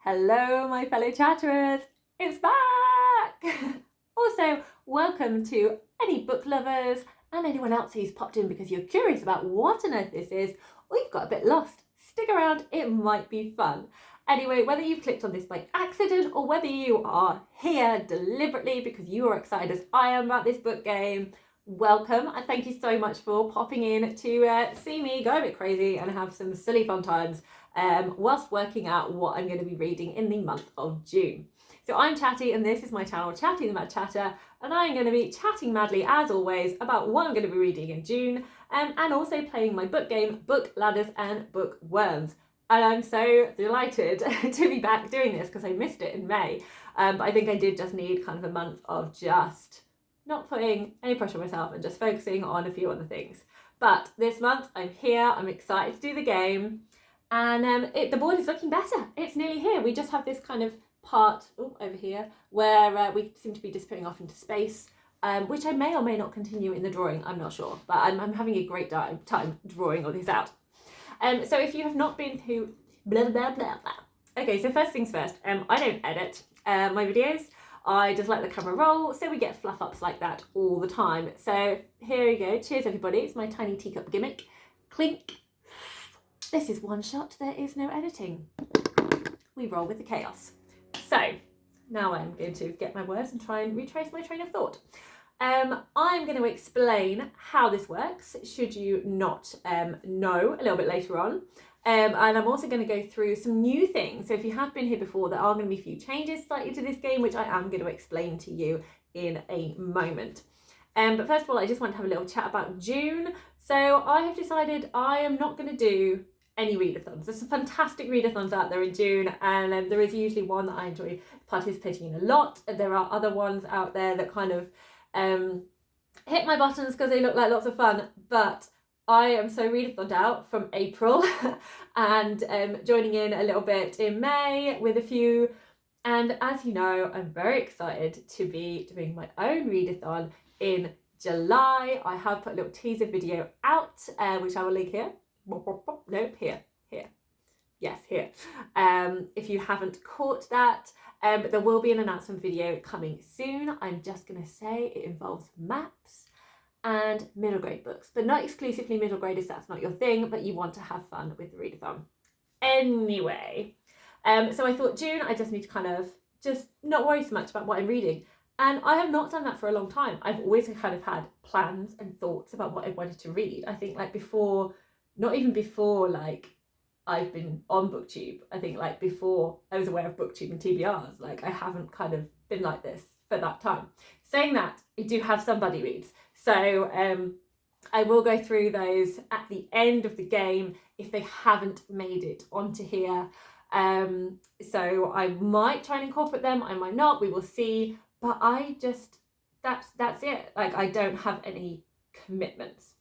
Hello, my fellow chatterers, it's back! Also, welcome to any book lovers and anyone else who's popped in because you're curious about what on earth this is, or you've got a bit lost. Stick around, it might be fun. Anyway, whether you've clicked on this by accident or whether you are here deliberately because you are excited as I am about this book game, welcome, and thank you so much for popping in to see me go a bit crazy and have some silly fun times whilst working out what I'm going to be reading in the month of June. So I'm Chatty and this is my channel, Chatty the Mad Chatter, and I'm going to be chatting madly as always about what I'm going to be reading in June and also playing my book game, Bookladders and Bookworms. And I'm so delighted to be back doing this because I missed it in May. But I think I did just need kind of a month of just not putting any pressure on myself and just focusing on a few other things. But this month I'm here, I'm excited to do the game. And the board is looking better. It's nearly here. We just have this kind of part over here where we seem to be disappearing off into space, which I may or may not continue in the drawing. I'm not sure, but I'm having a great time drawing all this out. So if you have not been to blah, blah, blah, blah. Okay, so first things first, I don't edit my videos. I just let the camera roll, so we get fluff ups like that all the time. So here you go. Cheers, everybody. It's my tiny teacup gimmick. Clink. This is one shot, there is no editing. We roll with the chaos. So now I'm going to get my words and try and retrace my train of thought. I'm going to explain how this works, should you not know a little bit later on. And I'm also going to go through some new things. So if you have been here before, there are going to be a few changes slightly to this game, which I am going to explain to you in a moment. But first of all, I just want to have a little chat about June. So I have decided I am not going to do any readathons. There's some fantastic readathons out there in June, and there is usually one that I enjoy participating in a lot. And there are other ones out there that kind of hit my buttons because they look like lots of fun, but I am so readathoned out from April and joining in a little bit in May with a few. And as you know, I'm very excited to be doing my own readathon in July. I have put a little teaser video out, which I will link here. No, here. Yes, here. If you haven't caught that, there will be an announcement video coming soon. I'm just going to say it involves maps and middle grade books, but not exclusively middle graders. That's not your thing, but you want to have fun with the readathon. Anyway, so I thought June, I just need to kind of just not worry so much about what I'm reading. And I have not done that for a long time. I've always kind of had plans and thoughts about what I wanted to read. I think like before, not even before like I've been on BookTube, I think like before I was aware of BookTube and TBRs, like I haven't kind of been like this for that time. Saying that, I do have some buddy reads. So I will go through those at the end of the game if they haven't made it onto here. So I might try and incorporate them, I might not, we will see. But I just, that's it. Like I don't have any commitments.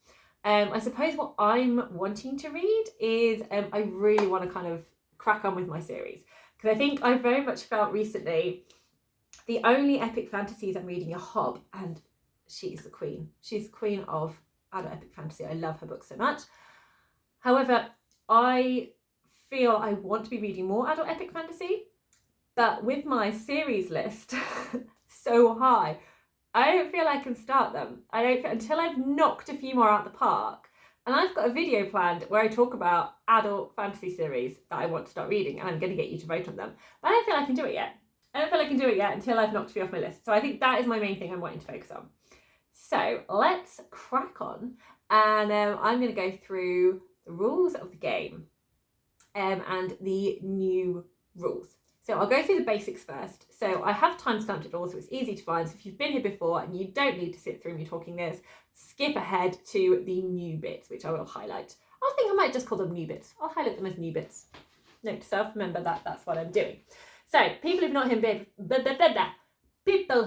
I suppose what I'm wanting to read is I really want to kind of crack on with my series, because I think I very much felt recently the only epic fantasies I'm reading are Hob, and she's the queen. She's the queen of adult epic fantasy. I love her books so much. However, I feel I want to be reading more adult epic fantasy, but with my series list so high, I don't feel I can start them. I don't feel, until I've knocked a few more out the park. And I've got a video planned where I talk about adult fantasy series that I want to start reading, and I'm going to get you to vote on them. But I don't feel I can do it yet. I don't feel I can do it yet until I've knocked a few off my list. So I think that is my main thing I'm wanting to focus on. So let's crack on. And I'm going to go through the rules of the game and the new rules. So I'll go through the basics first. So I have timestamped it all, so it's easy to find. So if you've been here before and you don't need to sit through me talking this, skip ahead to the new bits, which I will highlight. I think I might just call them new bits. I'll highlight them as new bits. Note to self, remember that that's what I'm doing. So people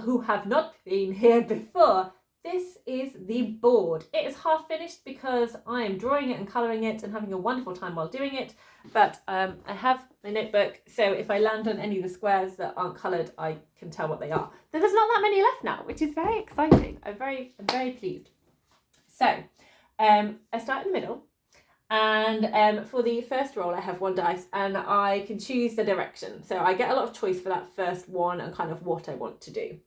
who have not been here before, this is the board. It is half finished because I am drawing it and colouring it and having a wonderful time while doing it. But I have my notebook, so if I land on any of the squares that aren't coloured, I can tell what they are. There's not that many left now, which is very exciting. I'm very pleased. So I start in the middle, And for the first roll, I have 1 dice and I can choose the direction. So I get a lot of choice for that first one and kind of what I want to do.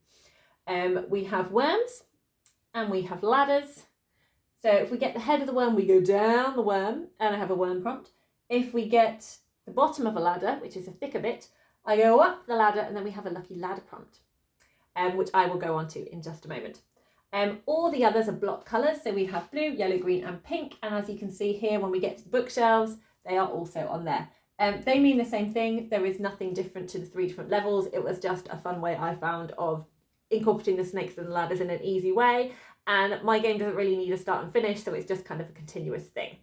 We have worms and we have ladders. So if we get the head of the worm, we go down the worm and I have a worm prompt. If we get the bottom of a ladder, which is a thicker bit, I go up the ladder and then we have a lucky ladder prompt, which I will go on to in just a moment. All the others are block colours, so we have blue, yellow, green and pink, and as you can see here when we get to the bookshelves, they are also on there. They mean the same thing. There is nothing different to the 3 different levels. It was just a fun way I found of incorporating the snakes and the ladders in an easy way, and my game doesn't really need a start and finish, so it's just kind of a continuous thing.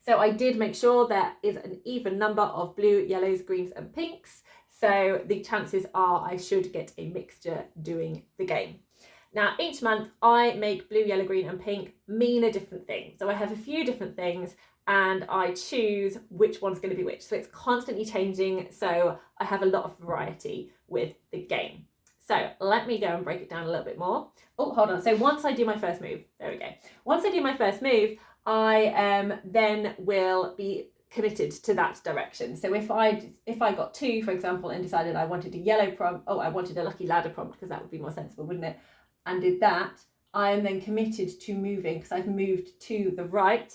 So I did make sure there is an even number of blue, yellows, greens and pinks, so the chances are I should get a mixture doing the game. Now, each month I make blue, yellow, green and pink mean a different thing. So I have a few different things and I choose which one's going to be which. So it's constantly changing. So I have a lot of variety with the game. So let me go and break it down a little bit more. Oh, hold on. So once I do my first move, there we go. Once I do my first move, I then will be committed to that direction. So if I got 2, for example, and decided I wanted a yellow prompt, I wanted a lucky ladder prompt because that would be more sensible, wouldn't it? And did that, I am then committed to moving because I've moved to the right.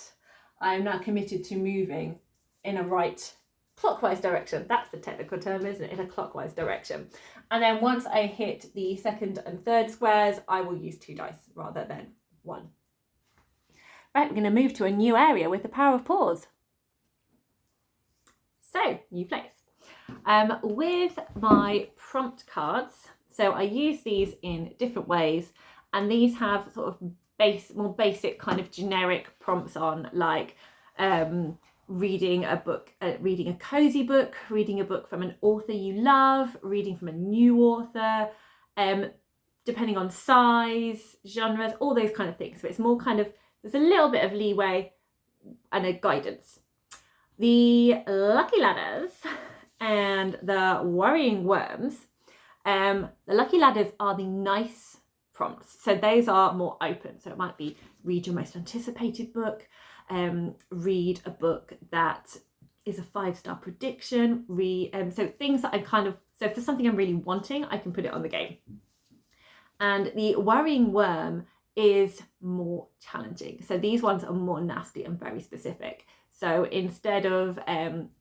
I am now committed to moving in a right clockwise direction. That's the technical term, isn't it? In a clockwise direction. And then once I hit the second and third squares, I will use 2 dice rather than 1. Right, we're going to move to a new area with the power of pause. So, new place. With my prompt cards, so I use these in different ways, and these have sort of more basic kind of generic prompts on, like reading a book, reading a cozy book, reading a book from an author you love, reading from a new author, depending on size, genres, all those kind of things. So it's more kind of, there's a little bit of leeway and a guidance. The lucky ladders and the worrying worms, the lucky ladders are the nice prompts. So those are more open. So it might be read your most anticipated book, read a book that is a 5-star prediction, so things that I kind of, so if there's something I'm really wanting, I can put it on the game. And the worrying worm is more challenging. So these ones are more nasty and very specific. So instead of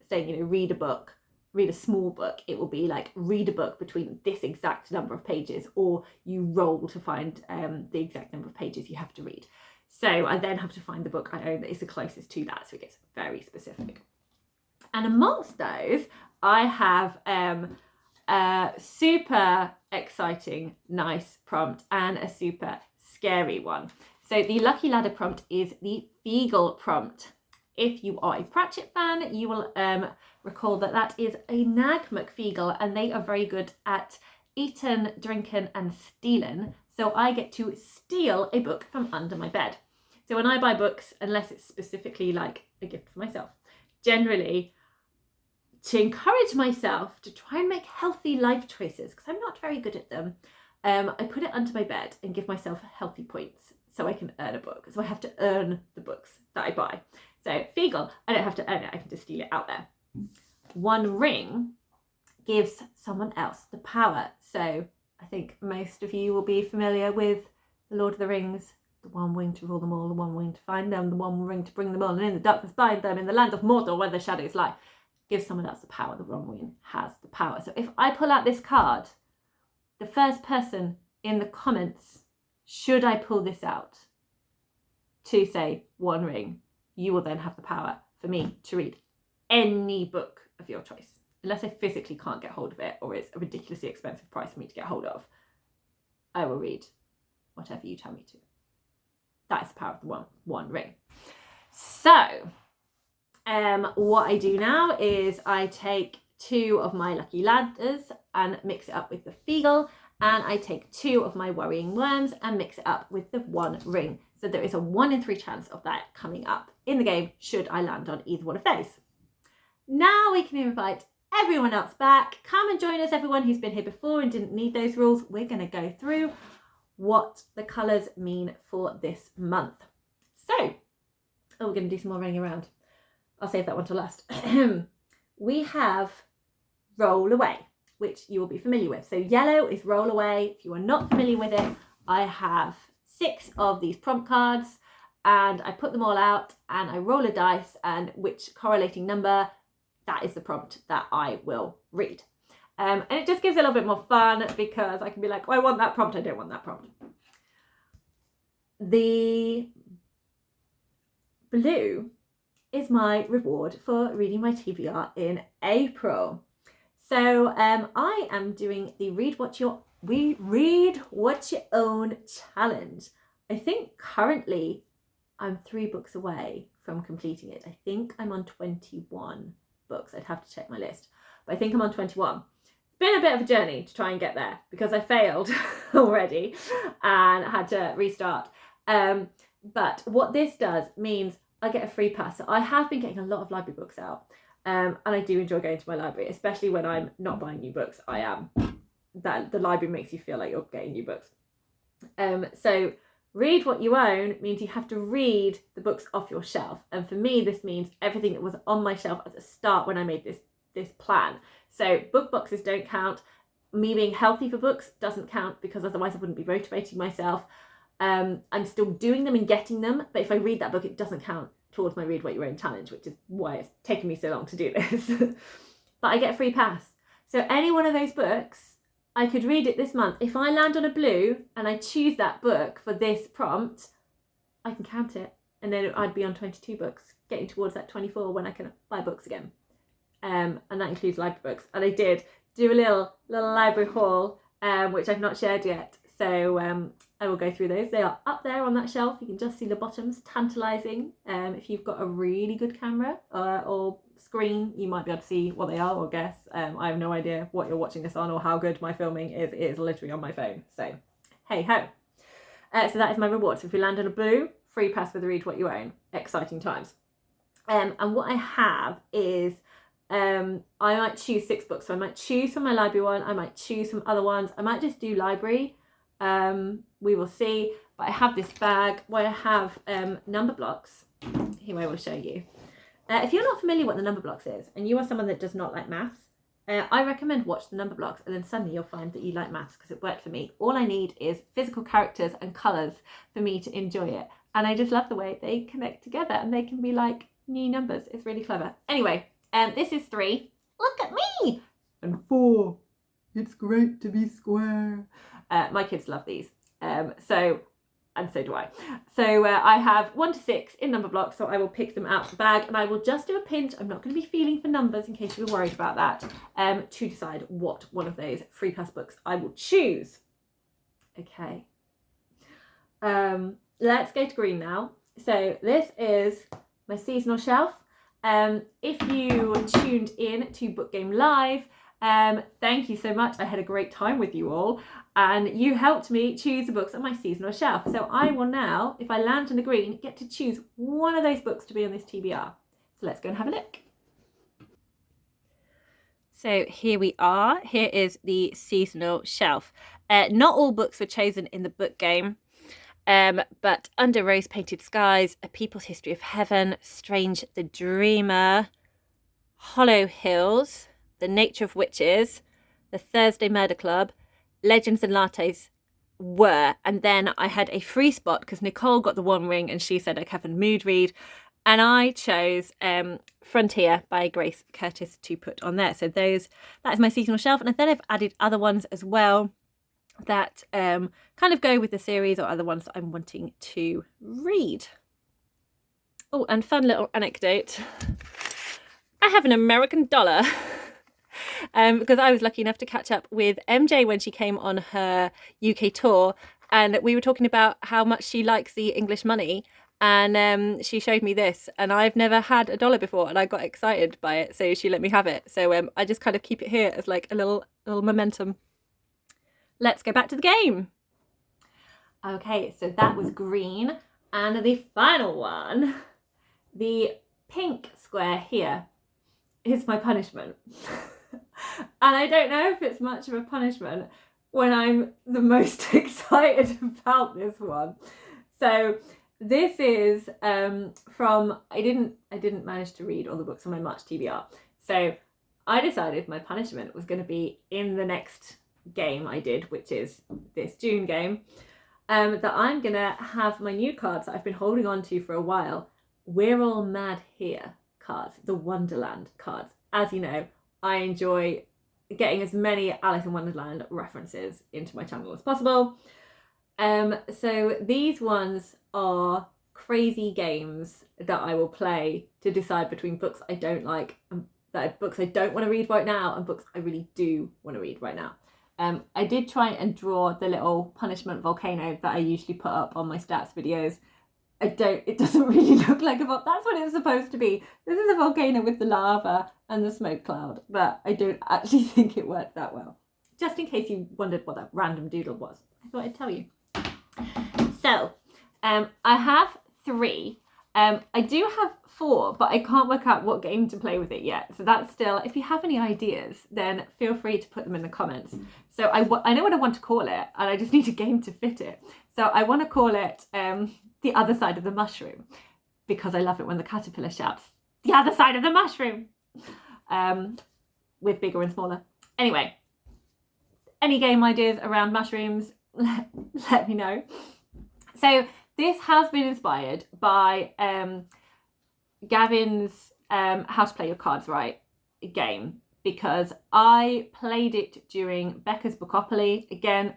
saying, read a book, read a small book, it will be like read a book between this exact number of pages, or you roll to find the exact number of pages you have to read. So I then have to find the book I own that is the closest to that, so it gets very specific. And amongst those, I have a super exciting, nice prompt and a super scary one. So the lucky ladder prompt is the Feagle prompt. If you are a Pratchett fan, you will recall that that is a Nag McFeagle, and they are very good at eating, drinking and stealing. So I get to steal a book from under my bed. So when I buy books, unless it's specifically like a gift for myself, generally to encourage myself to try and make healthy life choices, because I'm not very good at them, I put it under my bed and give myself healthy points so I can earn a book. So I have to earn the books that I buy. So Feagle, I don't have to earn it, I can just steal it out there. One ring gives someone else the power. So I think most of you will be familiar with The Lord of the Rings, the one ring to rule them all, the one ring to find them, the one ring to bring them all, and in the darkness bind them, in the land of Mordor where the shadows lie. Give someone else the power, the one ring has the power. So if I pull out this card, the first person in the comments, should I pull this out, to say one ring, you will then have the power for me to read any book of your choice, unless I physically can't get hold of it or it's a ridiculously expensive price for me to get hold of. I will read whatever you tell me to. That is the power of the one ring. So what I do now is I take 2 of my lucky ladders and mix it up with the Feagle, and I take 2 of my worrying worms and mix it up with the one ring. So there is a 1 in 3 chance of that coming up in the game should I land on either one of those. Now we can invite everyone else back. Come and join us, everyone who's been here before and didn't need those rules. We're going to go through what the colours mean for this month. So Oh, we're going to do some more running around. I'll save that one to last. We have Roll Away, which you will be familiar with. So yellow is Roll Away. If you are not familiar with it, I have 6 of these prompt cards and I put them all out and I roll a dice, and which correlating number, that is the prompt that I will read. And it just gives it a little bit more fun because I can be like, oh, I want that prompt, I don't want that prompt. The blue is my reward for reading my TBR in April. So I am doing the read what you own challenge. I think currently I'm 3 books away from completing it. I think I'm on 21 books. I'd have to check my list, but I think I'm on 21. It's been a bit of a journey to try and get there because I failed already and had to restart. But what this does means I get a free pass. So I have been getting a lot of library books out, and I do enjoy going to my library, especially when I'm not buying new books. That the library makes you feel like you're getting new books. So read what you own means you have to read the books off your shelf, and for me this means everything that was on my shelf at the start when I made this plan. So book boxes don't count. Me being healthy for books doesn't count because otherwise I wouldn't be motivating myself. I'm still doing them and getting them, but if I read that book, it doesn't count towards my Read What You Own challenge, which is why it's taken me so long to do this. But I get a free pass. So any one of those books, I could read it this month. If I land on a blue and I choose that book for this prompt, I can count it. And then I'd be on 22 books, getting towards that 24 when I can buy books again. And that includes library books. And I did do a little library haul, which I've not shared yet. So I will go through those. They are up there on that shelf. You can just see the bottoms, tantalising. If you've got a really good camera or screen, you might be able to see what they are or guess. I have no idea what you're watching this on or how good my filming is. It is literally on my phone. So hey ho. So that is my reward. So if you land on a blue, free pass for the Read What You Own. Exciting times. And what I have is I might choose 6 books. So I might choose from my library one. I might choose some other ones. I might just do library. We will see. But I have this bag where I have number blocks. Here I will show you. If you're not familiar what the number blocks is, and you are someone that does not like maths, I recommend watch the number blocks, and then suddenly you'll find that you like maths because it worked for me. All I need is physical characters and colours for me to enjoy it. And I just love the way they connect together and they can be like new numbers. It's really clever. Anyway, this is 3. Look at me! And 4. It's great to be square. My kids love these. And so do I. So I have 1 to 6 in number blocks, so I will pick them out of the bag and I will just do a pinch. I'm not going to be feeling for numbers in case you were worried about that, to decide what one of those free pass books I will choose. Okay. Let's go to green now. So this is my seasonal shelf. If you tuned in to Book Game Live, thank you so much. I had a great time with you all and you helped me choose the books on my seasonal shelf. So I will now, if I land on the green, get to choose one of those books to be on this TBR. So let's go and have a look. So here we are. Here is the seasonal shelf. Not all books were chosen in the book game, but Under Rose-Painted Skies, A People's History of Heaven, Strange the Dreamer, Hollow Hills, The Nature of Witches, The Thursday Murder Club, Legends and Lattes were. And then I had a free spot because Nicole got the One Ring and she said I have a mood read. And I chose Frontier by Grace Curtis to put on there. So that is my seasonal shelf. And then I've added other ones as well that kind of go with the series or other ones that I'm wanting to read. Oh, and fun little anecdote. I have an American dollar because I was lucky enough to catch up with MJ when she came on her UK tour, and we were talking about how much she likes the English money, and she showed me this, and I've never had a dollar before and I got excited by it, so she let me have it. So I just kind of keep it here as like a little momentum. Let's go back to the game. Okay, so that was green, and the final one, the pink square here, is my punishment. And I don't know if it's much of a punishment when I'm the most excited about this one. So this is from, I didn't manage to read all the books on my March TBR. So I decided my punishment was going to be in the next game I did, which is this June game, that I'm going to have my new cards that I've been holding on to for a while. We're All Mad Here cards, the Wonderland cards. As you know, I enjoy getting as many Alice in Wonderland references into my channel as possible. So these ones are crazy games that I will play to decide between books I don't like and books I don't want to read right now and books I really do want to read right now. I did try and draw the little punishment volcano that I usually put up on my stats videos. It doesn't really look like a volcano. That's what it's supposed to be. This is a volcano with the lava and the smoke cloud, but I don't actually think it worked that well. Just in case you wondered what that random doodle was, I thought I'd tell you. So, I have 3. I do have 4, but I can't work out what game to play with it yet. So that's still, if you have any ideas, then feel free to put them in the comments. So I know what I want to call it, and I just need a game to fit it. So I want to call it The Other Side of the Mushroom, because I love it when the caterpillar shouts, "The other side of the mushroom!" With bigger and smaller. Anyway, any game ideas around mushrooms, let me know. So this has been inspired by Gavin's How to Play Your Cards Right game, because I played it during Becca's Bookopoly. Again,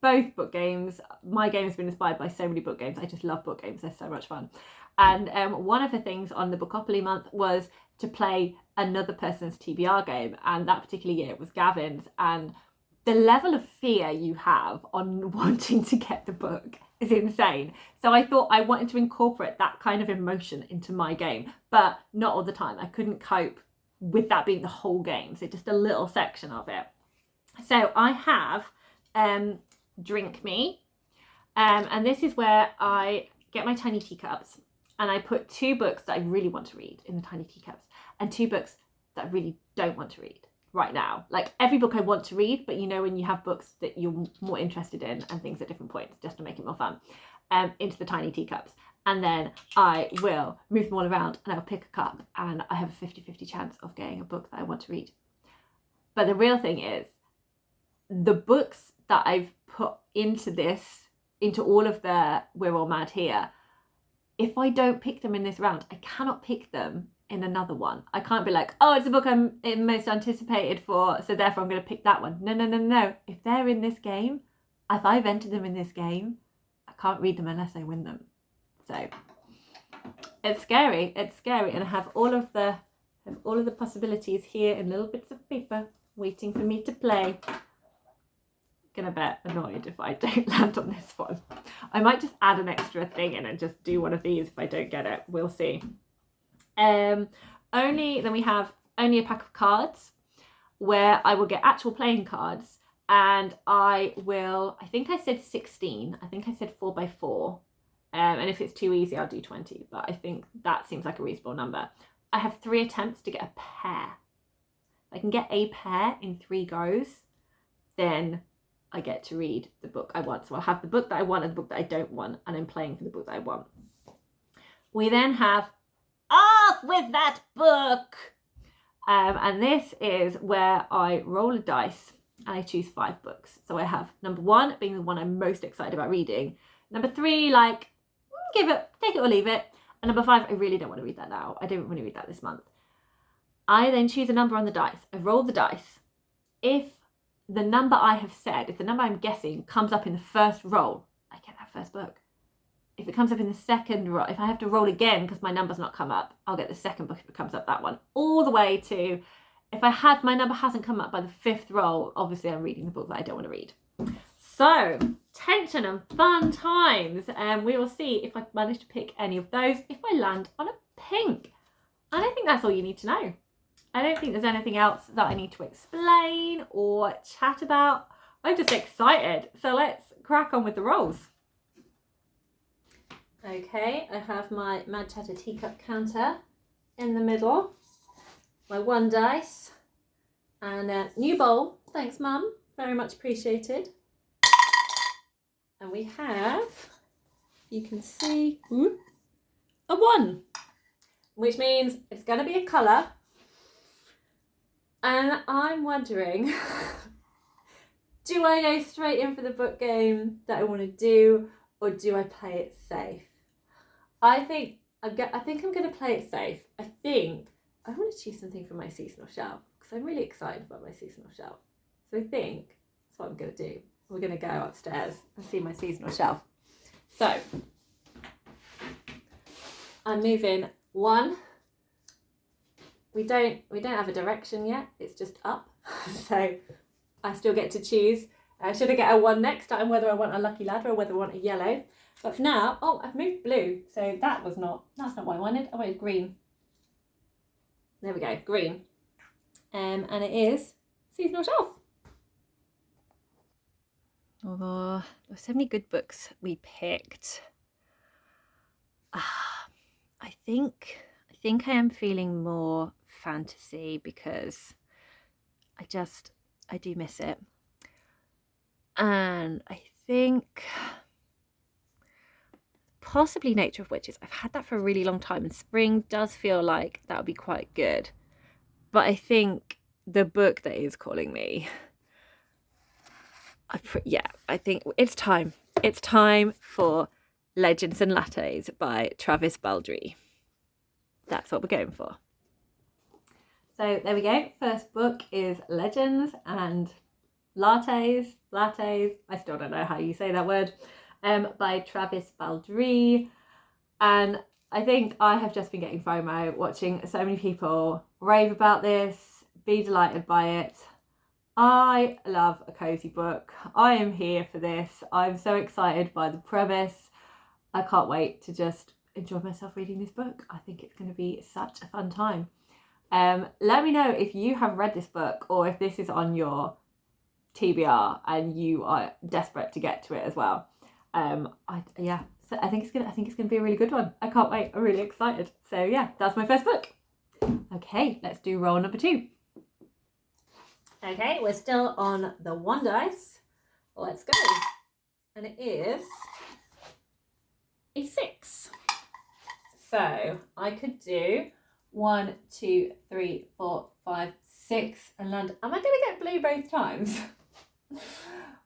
both book games. My game has been inspired by so many book games. I just love book games. They're so much fun. And one of the things on the Bookopoly month was to play another person's TBR game. And that particular year it was Gavin's. And the level of fear you have on wanting to get the book is insane. So I thought I wanted to incorporate that kind of emotion into my game, but not all the time. I couldn't cope with that being the whole game, so just a little section of it. So I have Drink Me, and this is where I get my tiny teacups and I put 2 books that I really want to read in the tiny teacups and 2 books that I really don't want to read right now. Like every book I want to read, but you know when you have books that you're more interested in and things at different points, just to make it more fun, into the tiny teacups. And then I will move them all around and I'll pick a cup and I have a 50-50 chance of getting a book that I want to read. But the real thing is, the books that I've put into all of the We're All Mad Here, if I don't pick them in this round, I cannot pick them in another one. I can't be like, oh, it's a book I'm most anticipated for, so therefore I'm going to pick that one. No. If they're in this game, if I've entered them in this game, I can't read them unless I win them. So it's scary. It's scary, and I have all of the possibilities here in little bits of paper waiting for me to play. Gonna bet annoyed if I don't land on this one. I might just add an extra thing in and just do one of these if I don't get it. We'll see. Then we have only a pack of cards, where I will get actual playing cards, and I think I said 16. I think I said 4x4. And if it's too easy, I'll do 20. But I think that seems like a reasonable number. I have 3 attempts to get a pair. If I can get a pair in 3 goes, then I get to read the book I want. So I'll have the book that I want and the book that I don't want, and I'm playing for the book that I want. We then have Off With That Book! And this is where I roll a dice and I choose 5 books. So I have number 1 being the one I'm most excited about reading. Number 3, like, take it or leave it. And number 5, I really don't want to read that now. I don't want to read that this month. I then choose a number on the dice. I roll the dice. If the number I have said, if the number I'm guessing comes up in the first roll, I get that first book. If it comes up in the second roll, if I have to roll again because my number's not come up, I'll get the second book if it comes up that one. All the way to, if my number hasn't come up by the 5th roll, obviously I'm reading the book that I don't want to read. So, tension and fun times. And we will see if I manage to pick any of those, if I land on a pink. And I think that's all you need to know. I don't think there's anything else that I need to explain or chat about. I'm just excited. So let's crack on with the rolls. Okay, I have my Mad Chatter teacup counter in the middle, my 1 dice, and a new bowl. Thanks, Mum. Very much appreciated. And we have you can see a 1, which means it's going to be a colour. And I'm wondering, do I go straight in for the book game that I want to do, or do I play it safe? I think I'm going to play it safe. I think I want to choose something from my seasonal shelf because I'm really excited about my seasonal shelf. So I think that's what I'm going to do. We're going to go upstairs and see my seasonal shelf. So I'm moving 1. We don't have a direction yet. It's just up. So I still get to choose. Should I get a 1 next time, whether I want a lucky ladder or whether I want a yellow? But for now, I've moved blue. So that's not what I wanted. I wanted green. There we go, green. And it is seasonal shelf. Oh, there were so many good books we picked. I think I am feeling more fantasy because I do miss it. And I think possibly Nature of Witches. I've had that for a really long time, and spring does feel like that would be quite good. But I think the book that is calling me, I think it's time. It's time for Legends and Lattes by Travis Baldry. That's what we're going for. So there we go. First book is Legends and Lattes. I still don't know how you say that word. By Travis Baldry. And I think I have just been getting FOMO watching so many people rave about this, be delighted by it. I love a cozy book. I am here for this. I'm so excited by the premise. I can't wait to just enjoy myself reading this book. I think it's going to be such a fun time. Let me know if you have read this book or if this is on your TBR and you are desperate to get to it as well. So I think it's gonna be a really good one. I can't wait. I'm really excited. So yeah, that's my first book. Okay, let's do roll number 2. Okay, we're still on the 1 dice. Let's go. And it is a 6. So I could do 1, 2, 3, 4, 5, 6 and land. Am I going to get blue both times?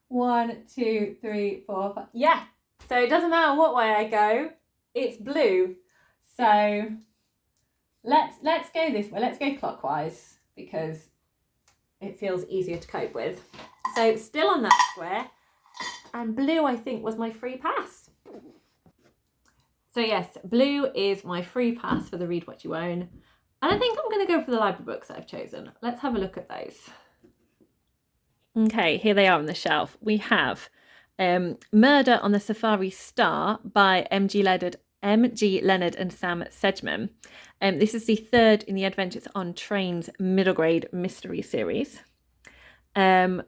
1, 2, 3, 4, 5. Yeah. So it doesn't matter what way I go. It's blue. So let's go this way. Let's go clockwise because it feels easier to cope with. So still on that square. And blue, I think, was my free pass. So yes, blue is my free pass for the Read What You Own. And I think I'm going to go for the library books that I've chosen. Let's have a look at those. Okay, here they are on the shelf. We have Murder on the Safari Star by M.G. Leonard and Sam Sedgman. This is the 3rd in the Adventures on Trains middle grade mystery series. Pull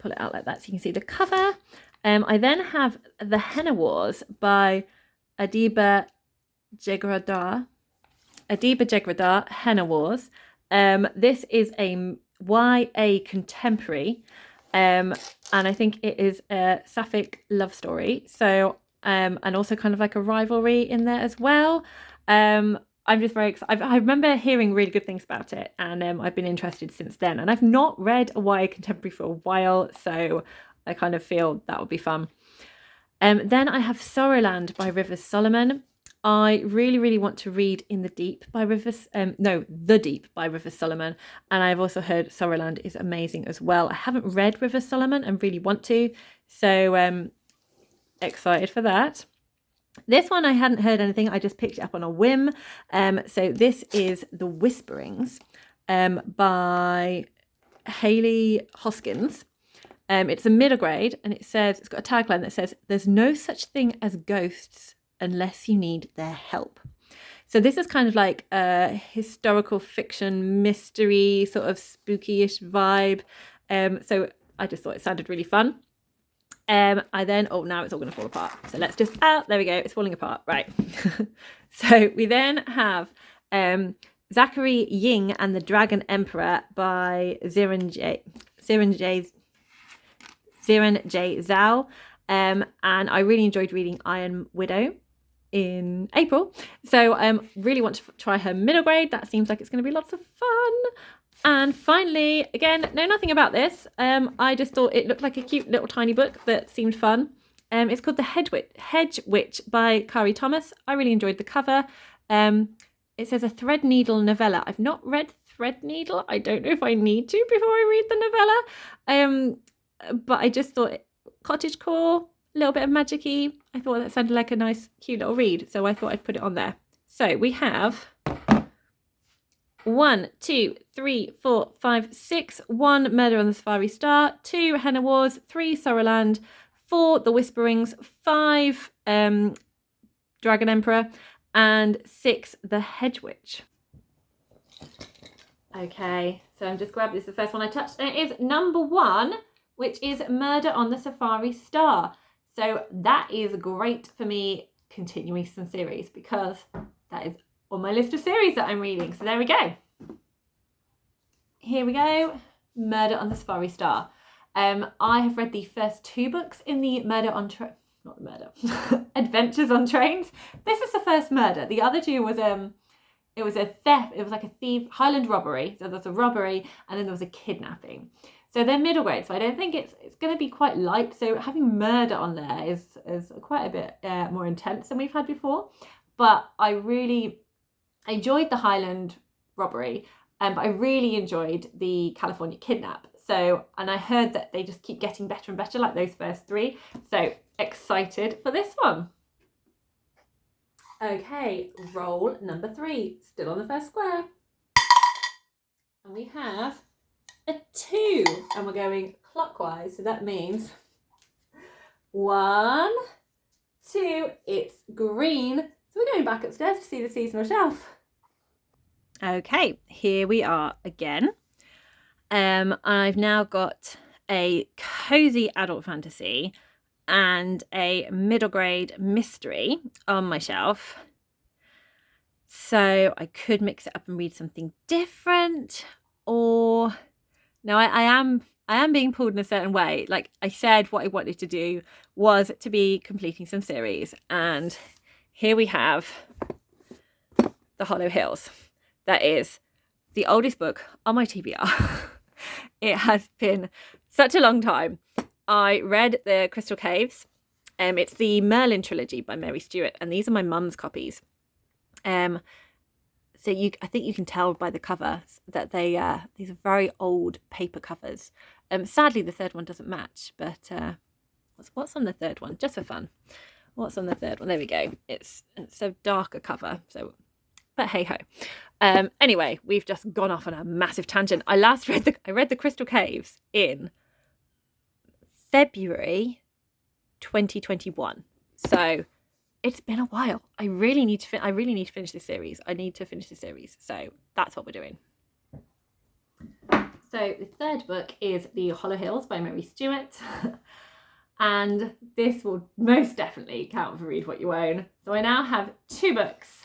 it out like that so you can see the cover. I then have The Henna Wars by Adiba Jegradar, Henna Wars. This is a YA contemporary, and I think it is a sapphic love story. So, and also kind of like a rivalry in there as well. I'm just very excited. I remember hearing really good things about it, and I've been interested since then. And I've not read a YA contemporary for a while, so I kind of feel that would be fun. Then I have Sorrowland by Rivers Solomon. I really, really want to read The Deep by Rivers Solomon. And I've also heard Sorrowland is amazing as well. I haven't read Rivers Solomon and really want to. So excited for that. This one I hadn't heard anything. I just picked it up on a whim. So this is The Whisperings by Hayley Hoskins. It's a middle grade, and it's got a tagline that says, "There's no such thing as ghosts unless you need their help." So this is kind of like a historical fiction mystery, sort of spooky-ish vibe. So I just thought it sounded really fun. Now it's all going to fall apart. So let's just, there we go. It's falling apart. Right. So we then have Zachary Ying and the Dragon Emperor by Ziren J. Zhao. and I really enjoyed reading Iron Widow in April, so really want to try her middle grade. That seems like it's going to be lots of fun. And finally, again, know nothing about this. I just thought it looked like a cute little tiny book that seemed fun. It's called The Hedge Witch by Kari Thomas. I really enjoyed the cover. It says a Threadneedle novella. I've not read Threadneedle. I don't know if I need to before I read the novella. But I just thought cottagecore, a little bit of magic-y. I thought that sounded like a nice, cute little read. So I thought I'd put it on there. So we have 1, 2, 3, 4, 5, 6. 1 Murder on the Safari Star. 2 Henna Wars. 3 Sorrowland. 4 The Whisperings. 5 Dragon Emperor. And 6 The Hedge Witch. Okay, so I'm just grabbing this, the first one I touched, and it is number 1, which is Murder on the Safari Star. So that is great for me continuing some series, because that is on my list of series that I'm reading. So there we go. Here we go. Murder on the Safari Star. I have read the first 2 books in the Adventures on Trains. This is the first murder. The other 2 was it was a theft. It was like a thief, Highland robbery. So there's a robbery, and then there was a kidnapping. So they're middle grade. So I don't think it's going to be quite light. So having murder on there is quite a bit more intense than we've had before. But I really enjoyed the Highland robbery, but I really enjoyed the California kidnap. So, and I heard that they just keep getting better and better, like those first 3. So excited for this one. Okay, roll number 3, still on the first square. And we have a 2, and we're going clockwise. So that means 1, 2, it's green. So we're going back upstairs to see the seasonal shelf. Okay, here we are again. I've now got a cozy adult fantasy and a middle grade mystery on my shelf. So I could mix it up and read something different, or no, I am being pulled in a certain way. Like I said, what I wanted to do was to be completing some series, and here we have The Hollow Hills. That is the oldest book on my TBR. It has been such a long time. I read The Crystal Caves. It's the Merlin trilogy by Mary Stewart, and these are my mum's copies. So I think you can tell by the cover that these are very old paper covers. Sadly, the third one doesn't match, but what's on the third one? Just for fun. What's on the third one? There we go. It's a darker cover. So, but hey ho. Anyway, we've just gone off on a massive tangent. I read The Crystal Caves in February 2021. So it's been a while. I really need to finish this series. I need to finish the series. So that's what we're doing. So the third book is The Hollow Hills by Mary Stewart. And this will most definitely count for Read What You Own. So I now have 2 books.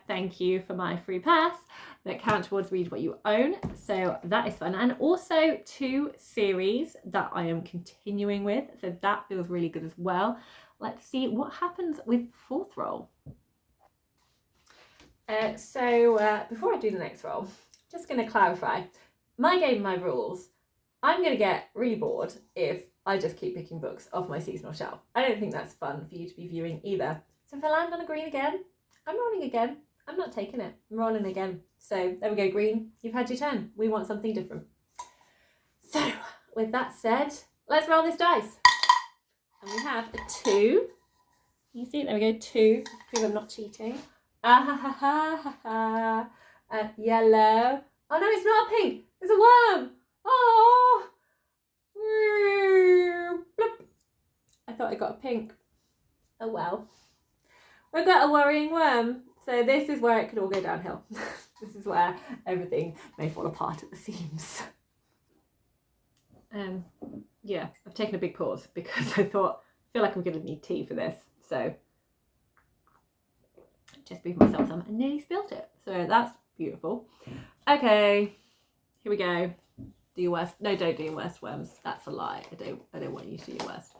Thank you for my free pass that count towards Read What You Own. So that is fun. And also 2 series that I am continuing with. So that feels really good as well. Let's see what happens with 4th roll. Before I do the next roll, just going to clarify. My game, my rules. I'm going to get really bored if I just keep picking books off my seasonal shelf. I don't think that's fun for you to be viewing either. So if I land on a green again, I'm rolling again. I'm not taking it. I'm rolling again. So there we go, green. You've had your turn. We want something different. So with that said, let's roll this dice. And we have a 2. You see it? There we go, 2. Prove I'm not cheating. Yellow. Oh no, it's not a pink. It's a worm. Oh. I thought I got a pink. Oh well. We've got a worrying worm. So this is where it could all go downhill. This is where everything may fall apart at the seams. Yeah, I've taken a big pause because I feel like I'm going to need tea for this. So just breathe myself some and nearly spilt it. So that's beautiful. Okay, here we go. Do your worst. No, don't do your worst, worms. That's a lie. I don't want you to do your worst.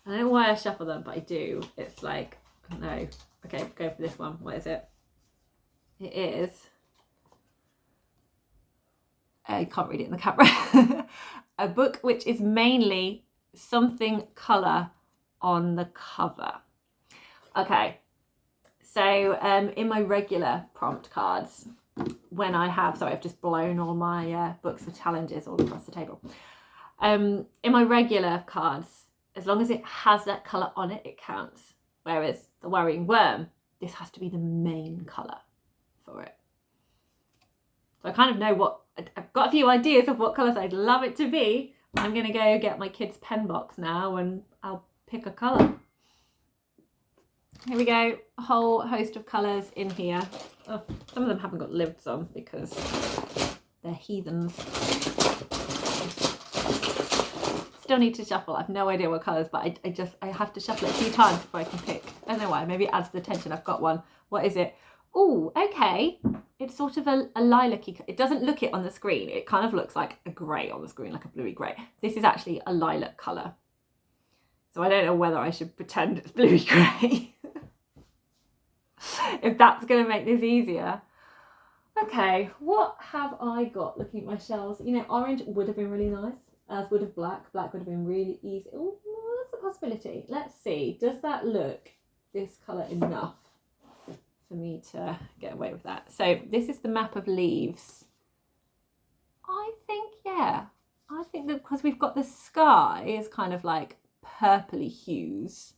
I don't know why I shuffle them, but I do. It's like, no. Okay, go for this one. What is it? It is, I can't read it in the camera. A book which is mainly something colour on the cover. Okay, so in my regular prompt cards, when I have, sorry, I've just blown all my books for challenges all across the table. In my regular cards, as long as it has that colour on it, it counts. Whereas the Worrying Worm, this has to be the main colour for it. So I kind of know what, I've got a few ideas of what colours I'd love it to be. I'm going to go get my kids' pen box now and I'll pick a colour. Here we go, a whole host of colours in here. Oh, some of them haven't got lids on because they're heathens. Still need to shuffle. I have no idea what colours, but I have to shuffle it a few times before I can pick. I don't know why, maybe it adds to the tension. I've got one. What is it? Oh, okay. It's sort of a lilac-y. It doesn't look it on the screen. It kind of looks like a grey on the screen, like a bluey grey. This is actually a lilac colour. So I don't know whether I should pretend it's bluey grey. If that's going to make this easier. Okay, what have I got looking at my shelves? You know, orange would have been really nice, as would have black. Black would have been really easy. Oh, that's a possibility. Let's see. Does that look this colour enough for me to get away with that? So this is the map of leaves. I think, yeah. I think that because we've got the sky is kind of like purpley hues.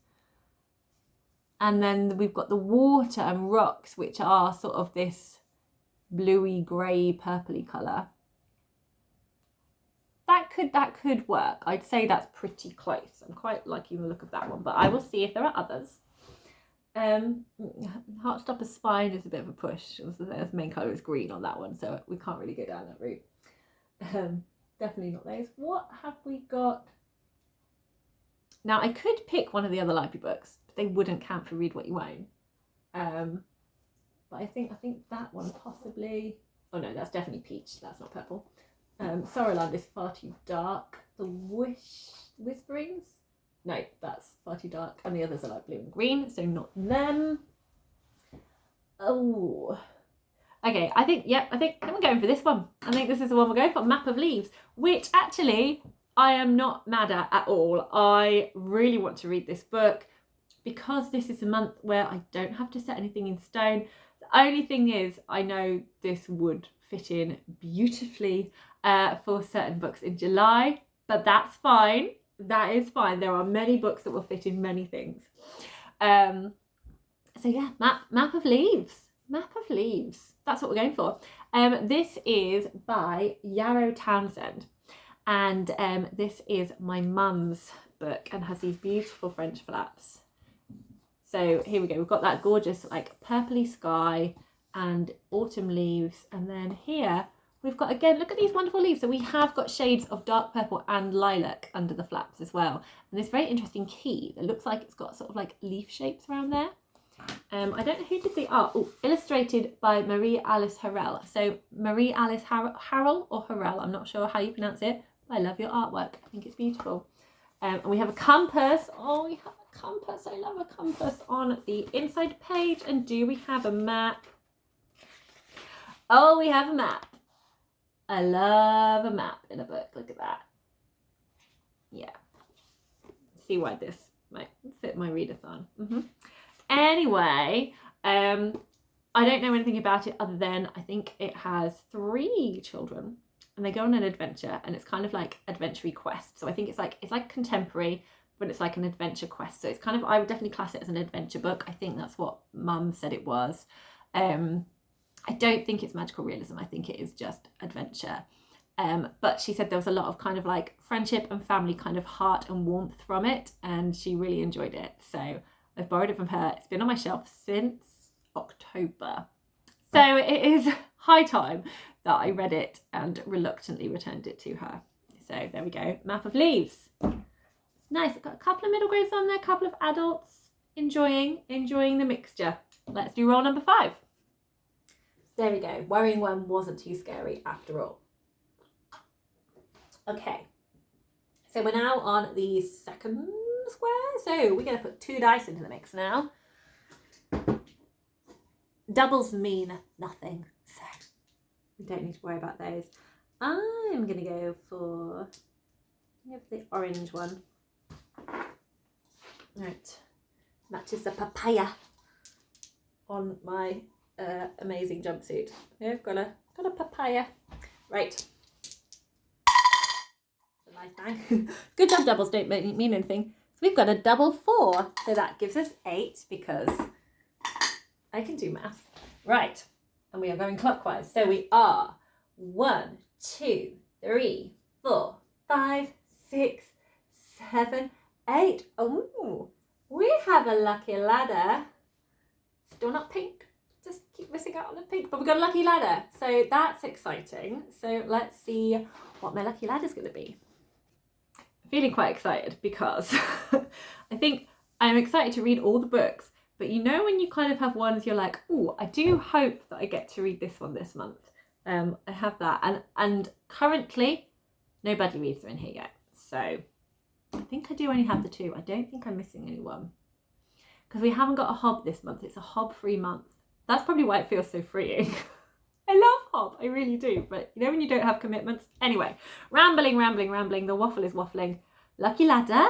And then we've got the water and rocks, which are sort of this bluey, grey, purpley colour. That could work. I'd say that's pretty close. I'm quite liking the look of that one, but I will see if there are others. Heartstopper's Spine is a bit of a push. The main colour is green on that one, so we can't really go down that route. Definitely not those. What have we got? Now, I could pick one of the other library books, but they wouldn't count for Read What You Own. But I think that one possibly... Oh no, that's definitely peach. That's not purple. Sorrowland is far too dark. The Whisperings? No, that's far too dark. And the others are like blue and green, so not them. Oh. Okay, I think we're going for this one. I think this is the one we're going for, Map of Leaves, which actually I am not mad at all. I really want to read this book because this is a month where I don't have to set anything in stone. The only thing is, I know this would fit in beautifully for certain books in July, but that's fine. That is fine. There are many books that will fit in many things. So yeah, Map of Leaves. Map of Leaves. That's what we're going for. This is by Yarrow Townsend. And this is my mum's book and has these beautiful French flaps. So here we go. We've got that gorgeous like purpley sky and autumn leaves. And then here we've got, again, look at these wonderful leaves. So we have got shades of dark purple and lilac under the flaps as well. And this very interesting key that looks like it's got sort of like leaf shapes around there. I don't know who did the art. Oh, illustrated by Marie Alice Harrell. So Marie Alice Harrell or Harrell, I'm not sure how you pronounce it. I love your artwork. I think it's beautiful. And we have a compass. Oh, we have a compass. I love a compass on the inside page. And do we have a map? Oh, we have a map. I love a map in a book. Look at that. Yeah. See why this might fit my readathon. Anyway, I don't know anything about it other than I think it has 3 children. And they go on an adventure, and it's kind of like adventure-y quest. So I think it's like contemporary, but it's like an adventure quest. So it's kind of, I would definitely class it as an adventure book. I think that's what Mum said it was. I don't think it's magical realism. I think it is just adventure. But she said there was a lot of kind of like friendship and family kind of heart and warmth from it, and she really enjoyed it. So I've borrowed it from her. It's been on my shelf since October. So it is high time that I read it and reluctantly returned it to her. So there we go, Map of Leaves. Nice, I've got a couple of middle grades on there, a couple of adults enjoying the mixture. Let's do roll number 5. There we go, Worrying Worm wasn't too scary after all. Okay, so we're now on the second square. So we're going to put 2 dice into the mix now. Doubles mean nothing, so we don't need to worry about those. I'm going to go for the orange one. Right, matches the papaya on my amazing jumpsuit. Yeah, I've got a papaya. Right. A nice bang. Good job, doubles don't mean anything. So we've got a double 4. So that gives us 8 because I can do math. Right. And we are going clockwise. So we are 1, 2, 3, 4, 5, 6, 7, 8. Oh, we have a lucky ladder. Still not pink. Just keep missing out on the pink. But we've got a lucky ladder. So that's exciting. So let's see what my lucky ladder is going to be. I'm feeling quite excited because I think I'm excited to read all the books. But you know when you kind of have ones you're like, oh, I do hope that I get to read this one this month. I have that. And currently, nobody reads are in here yet. So I think I do only have the 2. I don't think I'm missing anyone. Because we haven't got a hob this month. It's a hob-free month. That's probably why it feels so freeing. I love hob. I really do. But you know when you don't have commitments? Anyway, rambling. The waffle is waffling. Lucky ladder.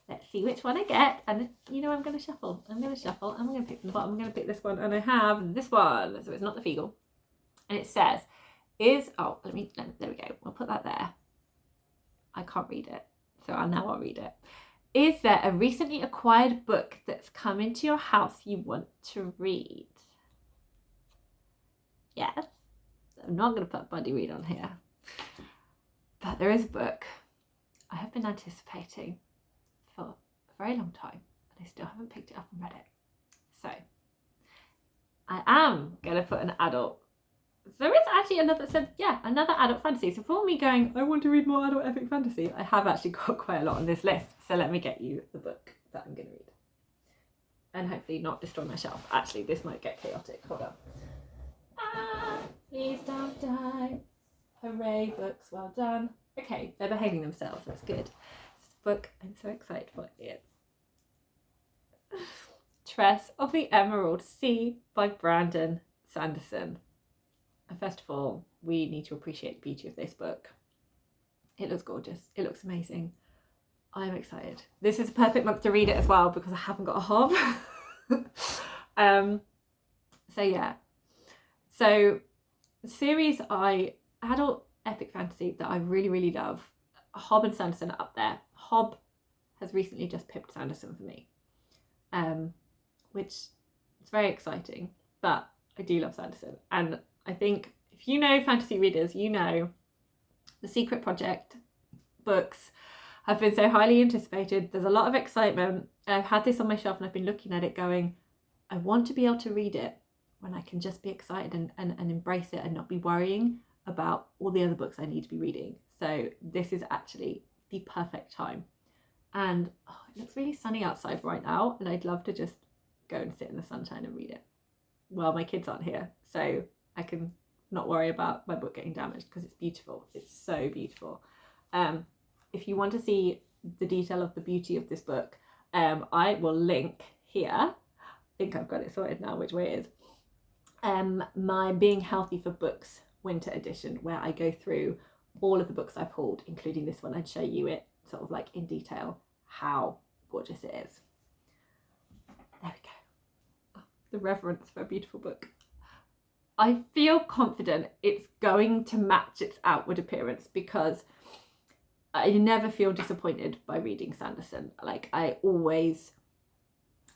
Let's see which one I get. And you know I'm going to shuffle. I'm going to pick from the bottom. I'm going to pick this one. And I have this one. So it's not the Feagle. And it says, there we go. We'll put that there. I can't read it. So I'll read it. Is there a recently acquired book that's come into your house you want to read? Yes. I'm not going to put Buddy Read on here. But there is a book I have been anticipating for a very long time. And I still haven't picked it up and read it. So I am going to put an adult. There is actually another adult fantasy. So for me going, I want to read more adult epic fantasy, I have actually got quite a lot on this list. So let me get you the book that I'm going to read. And hopefully not destroy my shelf. Actually, this might get chaotic. Hold on. Please don't die. Hooray, books, well done. Okay, they're behaving themselves. That's good. This book I'm so excited for is Tress of the Emerald Sea by Brandon Sanderson. And first of all, we need to appreciate the beauty of this book. It looks gorgeous. It looks amazing. I'm excited. This is a perfect month to read it as well because I haven't got a hob. So yeah. So the series adult epic fantasy that I really, really love. Hob and Sanderson are up there. Hob has recently just pipped Sanderson for me. Which is very exciting. But I do love Sanderson. And I think if you know fantasy readers, you know the Secret Project books have been so highly anticipated. There's a lot of excitement. I've had this on my shelf and I've been looking at it going, I want to be able to read it when I can just be excited and embrace it and not be worrying about all the other books I need to be reading. So this is actually the perfect time. And it looks really sunny outside right now and I'd love to just go and sit in the sunshine and read it. Well, my kids aren't here, so I can not worry about my book getting damaged because it's beautiful. It's so beautiful. If you want to see the detail of the beauty of this book, I will link here. I think I've got it sorted now which way it is. My Being Healthy for Books winter edition, where I go through all of the books I pulled, including this one, and show you it sort of like in detail how gorgeous it is. There we go. Oh, the reverence for a beautiful book. I feel confident it's going to match its outward appearance because I never feel disappointed by reading Sanderson. Like I always,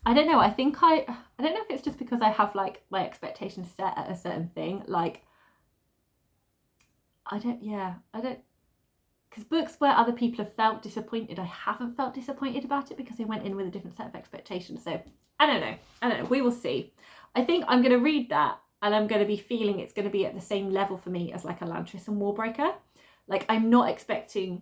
I don't know, I don't know if it's just because I have like my expectations set at a certain thing. Like, because books where other people have felt disappointed, I haven't felt disappointed about it because I went in with a different set of expectations. So I don't know, we will see. I think I'm going to read that and I'm going to be feeling it's going to be at the same level for me as like a Lantris and Warbreaker. Like I'm not going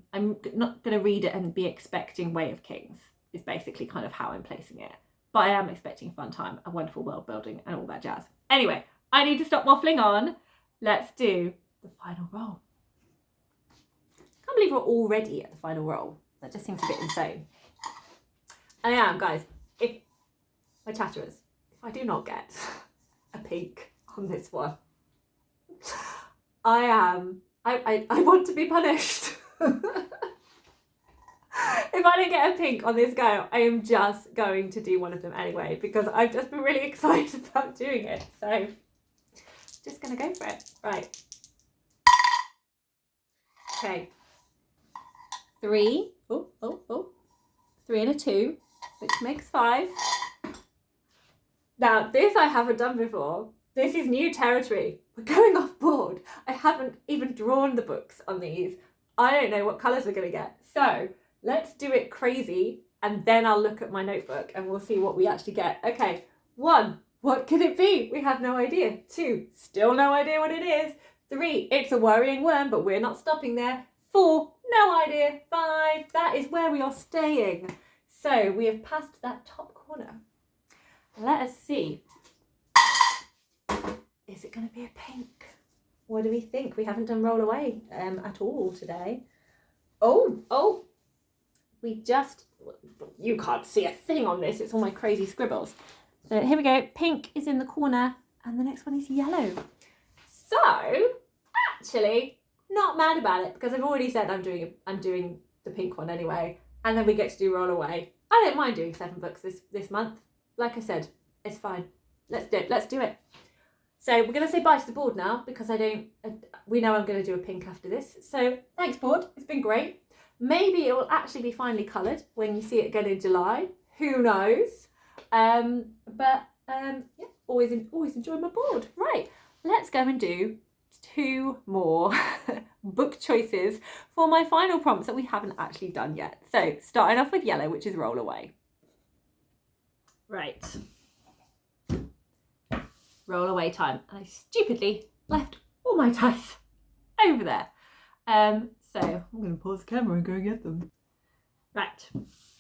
to read it and be expecting Way of Kings is basically kind of how I'm placing it. But I am expecting a fun time, a wonderful world building and all that jazz. Anyway, I need to stop waffling on. Let's do the final roll. I can't believe we're already at the final roll. That just seems a bit insane. I am, guys. If my chatterers, if I do not get a pink on this one, I want to be punished. If I don't get a pink on this go, I am just going to do one of them anyway, because I've just been really excited about doing it. So just going to go for it. Right. Okay. 3. Oh. 3 and a 2, which makes 5. Now, this I haven't done before. This is new territory. We're going off board. I haven't even drawn the books on these. I don't know what colours we're going to get. So let's do it crazy, and then I'll look at my notebook and we'll see what we actually get. Okay, 1, what could it be? We have no idea. 2, still no idea what it is. 3, it's a worrying worm, but we're not stopping there. 4, no idea. 5, that is where we are staying. So we have passed that top corner. Let us see. Is it going to be a pink? What do we think? We haven't done roll away at all today. Oh, you can't see a thing on this. It's all my crazy scribbles. So here we go. Pink is in the corner and the next one is yellow. So actually not mad about it, because I've already said I'm doing the pink one anyway, and then we get to do roll away. I don't mind doing 7 books this month. Like I said, it's fine. Let's do it. So we're going to say bye to the board now, because we know I'm going to do a pink after this. So thanks, board. It's been great. Maybe it will actually be finely coloured when you see it again in July. Who knows? Yeah, always enjoy my board. Right, let's go and do 2 more book choices for my final prompts that we haven't actually done yet. So starting off with yellow, which is roll away. Right. Roll away time. And I stupidly left all my dice over there. So I'm going to pause the camera and go get them. Right.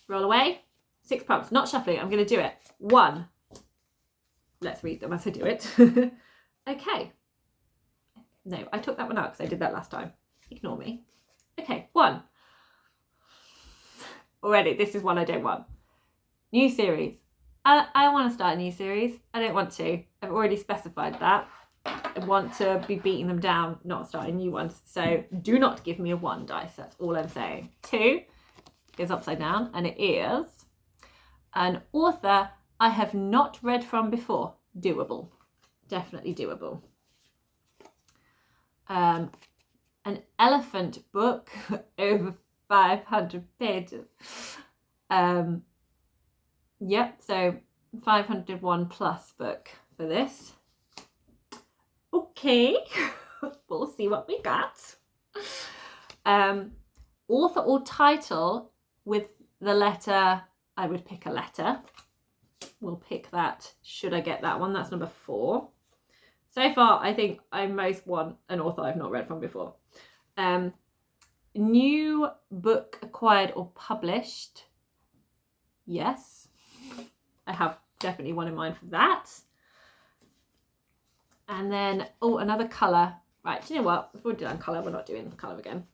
Roll away. 6 prompts. Not shuffling. I'm going to do it. 1. Let's read them as I do it. Okay. No, I took that one out because I did that last time. Ignore me. Okay. 1. Already, this is one I don't want. New series. I want to start a new series. I don't want to. I've already specified that. I want to be beating them down, not starting new ones. So do not give me a 1 dice. That's all I'm saying. 2 is upside down, and it is an author I have not read from before. Doable. Definitely doable. An elephant book over 500 pages. Yep, so 501 plus book for this. Okay, we'll see what we got. Author or title with the letter, I would pick a letter. We'll pick that, should I get that one. That's number 4. So far, I think I most want an author I've not read from before. New book acquired or published. Yes. I have definitely one in mind for that. And then, another colour. Right, do you know what? Before we do colour, we're not doing colour again.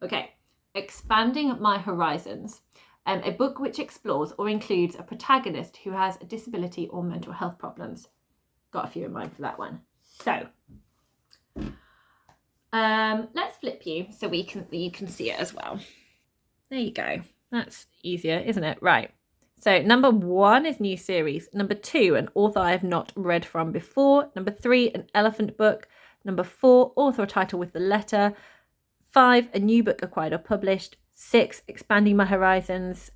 Okay. Expanding My Horizons. A book which explores or includes a protagonist who has a disability or mental health problems. Got a few in mind for that one. So, let's flip you so you can see it as well. There you go. That's easier, isn't it? Right. So number 1 is new series. Number 2, an author I have not read from before. Number 3, an elephant book. Number 4, author or title with the letter. 5, a new book acquired or published. 6, expanding my horizons,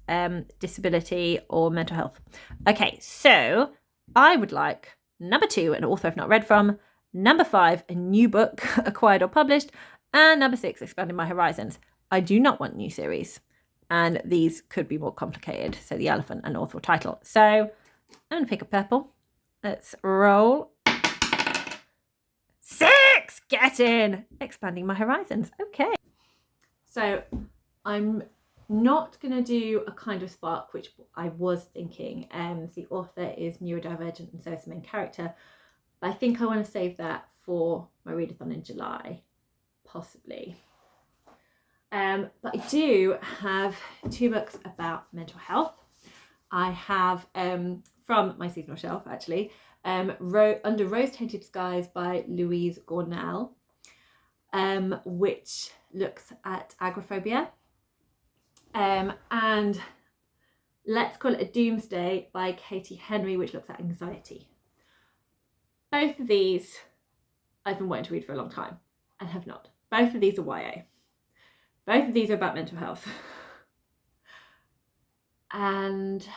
disability or mental health. Okay, so I would like number 2, an author I've not read from. Number 5, a new book acquired or published. And number 6, expanding my horizons. I do not want new series. And these could be more complicated. So the elephant and author or title. So I'm going to pick a purple. Let's roll. 6! Get in! Expanding my horizons. Okay. So I'm not going to do a kind of spark, which I was thinking. The author is neurodivergent and so is the main character. But I think I want to save that for my readathon in July. Possibly. But I do have 2 books about mental health. I have from my seasonal shelf actually, Under Rose-Tainted Skies by Louise Gornell, which looks at agoraphobia, and Let's Call It a Doomsday by Katie Henry, which looks at anxiety. Both of these I've been wanting to read for a long time and have not. Both of these are YA. Both of these are about mental health. And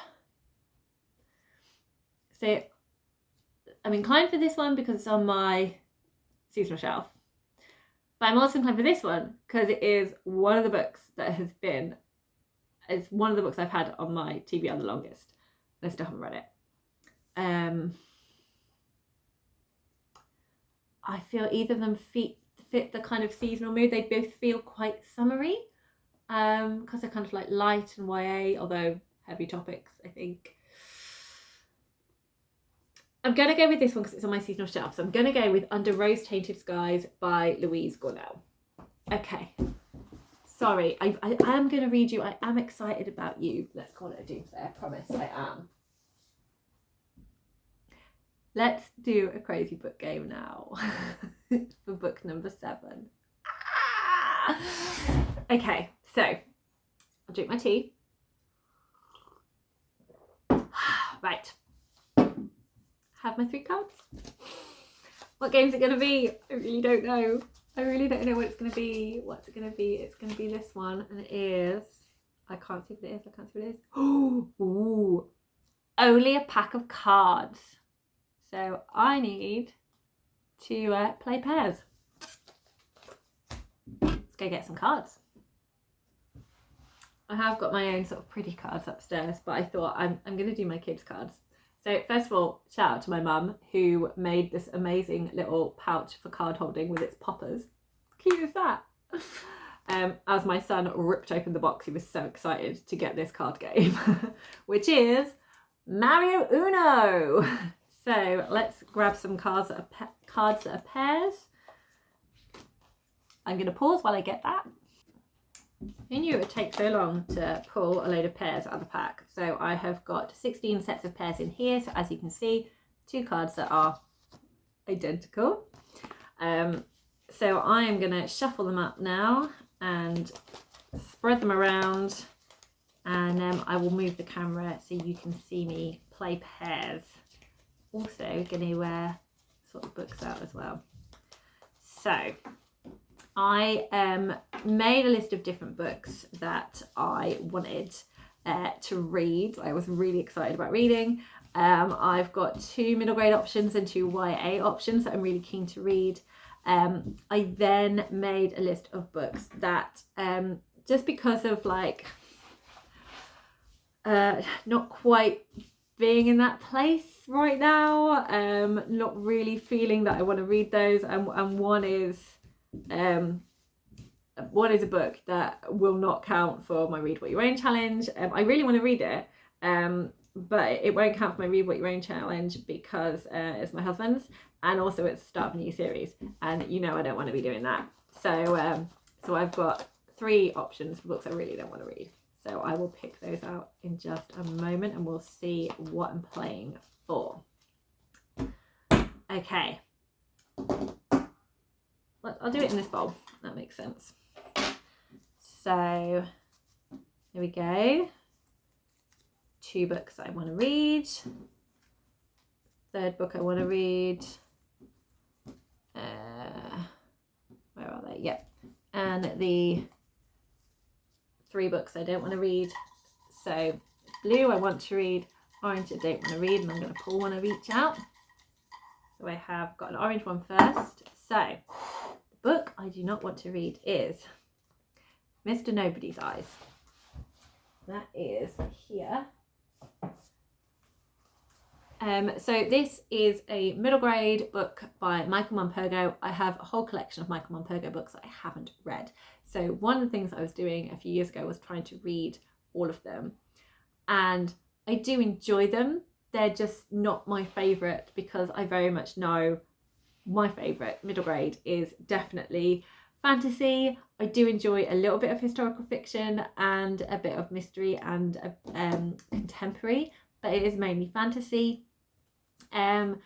so I'm inclined for this one because it's on my seasonal shelf. But I'm also inclined for this one because it is one of the books that has been, it's one of the books I've had on my TBR the longest. I still haven't read it. I feel either of them fit the kind of seasonal mood. They both feel quite summery because they're kind of like light and YA, although heavy topics, I think. I'm going to go with this one because it's on my seasonal shelf. So I'm going to go with Under Rose-Tainted Skies by Louise Gornell. Okay. Sorry, I am going to read you. I am excited about you. Let's Call It a Doomsday. I promise I am. Let's do a crazy book game now for book number 7. Okay, so I'll drink my tea. Right. Have my 3 cards. What game's it going to be? I really don't know. I really don't know what it's going to be. What's it going to be? It's going to be this one, and it is, I can't see what it is. I can't see what it is. Ooh. Only a pack of cards. So I need to play pairs. Let's go get some cards. I have got my own sort of pretty cards upstairs, but I thought I'm going to do my kids' cards. So first of all, shout out to my mum who made this amazing little pouch for card holding with its poppers. Cute as that. As my son ripped open the box, he was so excited to get this card game, which is Mario Uno. So let's grab some cards that are pairs. I'm going to pause while I get that. Who knew it would take so long to pull a load of pairs out of the pack? So I have got 16 sets of pairs in here. So as you can see, 2 cards that are identical. So I am going to shuffle them up now and spread them around. And I will move the camera so you can see me play pairs. Also going to sort the books out as well. So I made a list of different books that I wanted to read. I was really excited about reading. I've got 2 middle grade options and 2 YA options that I'm really keen to read. I then made a list of books that just because of like not quite being in that place right now, not really feeling that I want to read those, and one is a book that will not count for my Read What You Own challenge. I really want to read it, but it won't count for my Read What You Own challenge because it's my husband's, and also it's the start of a new series, and you know I don't want to be doing that. So so I've got 3 options for books I really don't want to read. So I will pick those out in just a moment and we'll see what I'm playing for. Okay. I'll do it in this bowl. That makes sense. So here we go. 2 books I want to read. 3rd book I want to read. Where are they? Yep. And the 3 books I don't want to read. So blue I want to read, orange I don't want to read, and I'm going to pull one of each out. So I have got an orange one first. So the book I do not want to read is Mr. Nobodies Eyes. That is here. So this is a middle grade book by Michael Morpurgo. I have a whole collection of Michael Morpurgo books that I haven't read. So one of the things I was doing a few years ago was trying to read all of them. And I do enjoy them. They're just not my favourite because I very much know my favourite middle grade is definitely fantasy. I do enjoy a little bit of historical fiction and a bit of mystery and contemporary, but it is mainly fantasy. And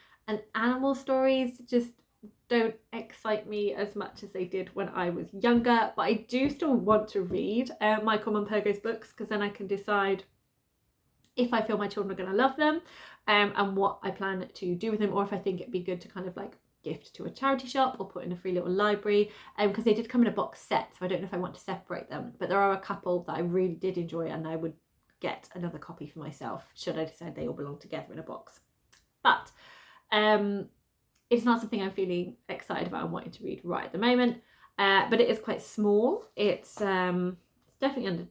animal stories just don't excite me as much as they did when I was younger, but I do still want to read Michael Monpergo's books, because then I can decide if I feel my children are going to love them, and what I plan to do with them, or if I think it'd be good to kind of like gift to a charity shop or put in a free little library, because they did come in a box set, so I don't know if I want to separate them, but there are a couple that I really did enjoy and I would get another copy for myself should I decide they all belong together in a box. But it's not something I'm feeling excited about and wanting to read right at the moment, but it is quite small. It's definitely under,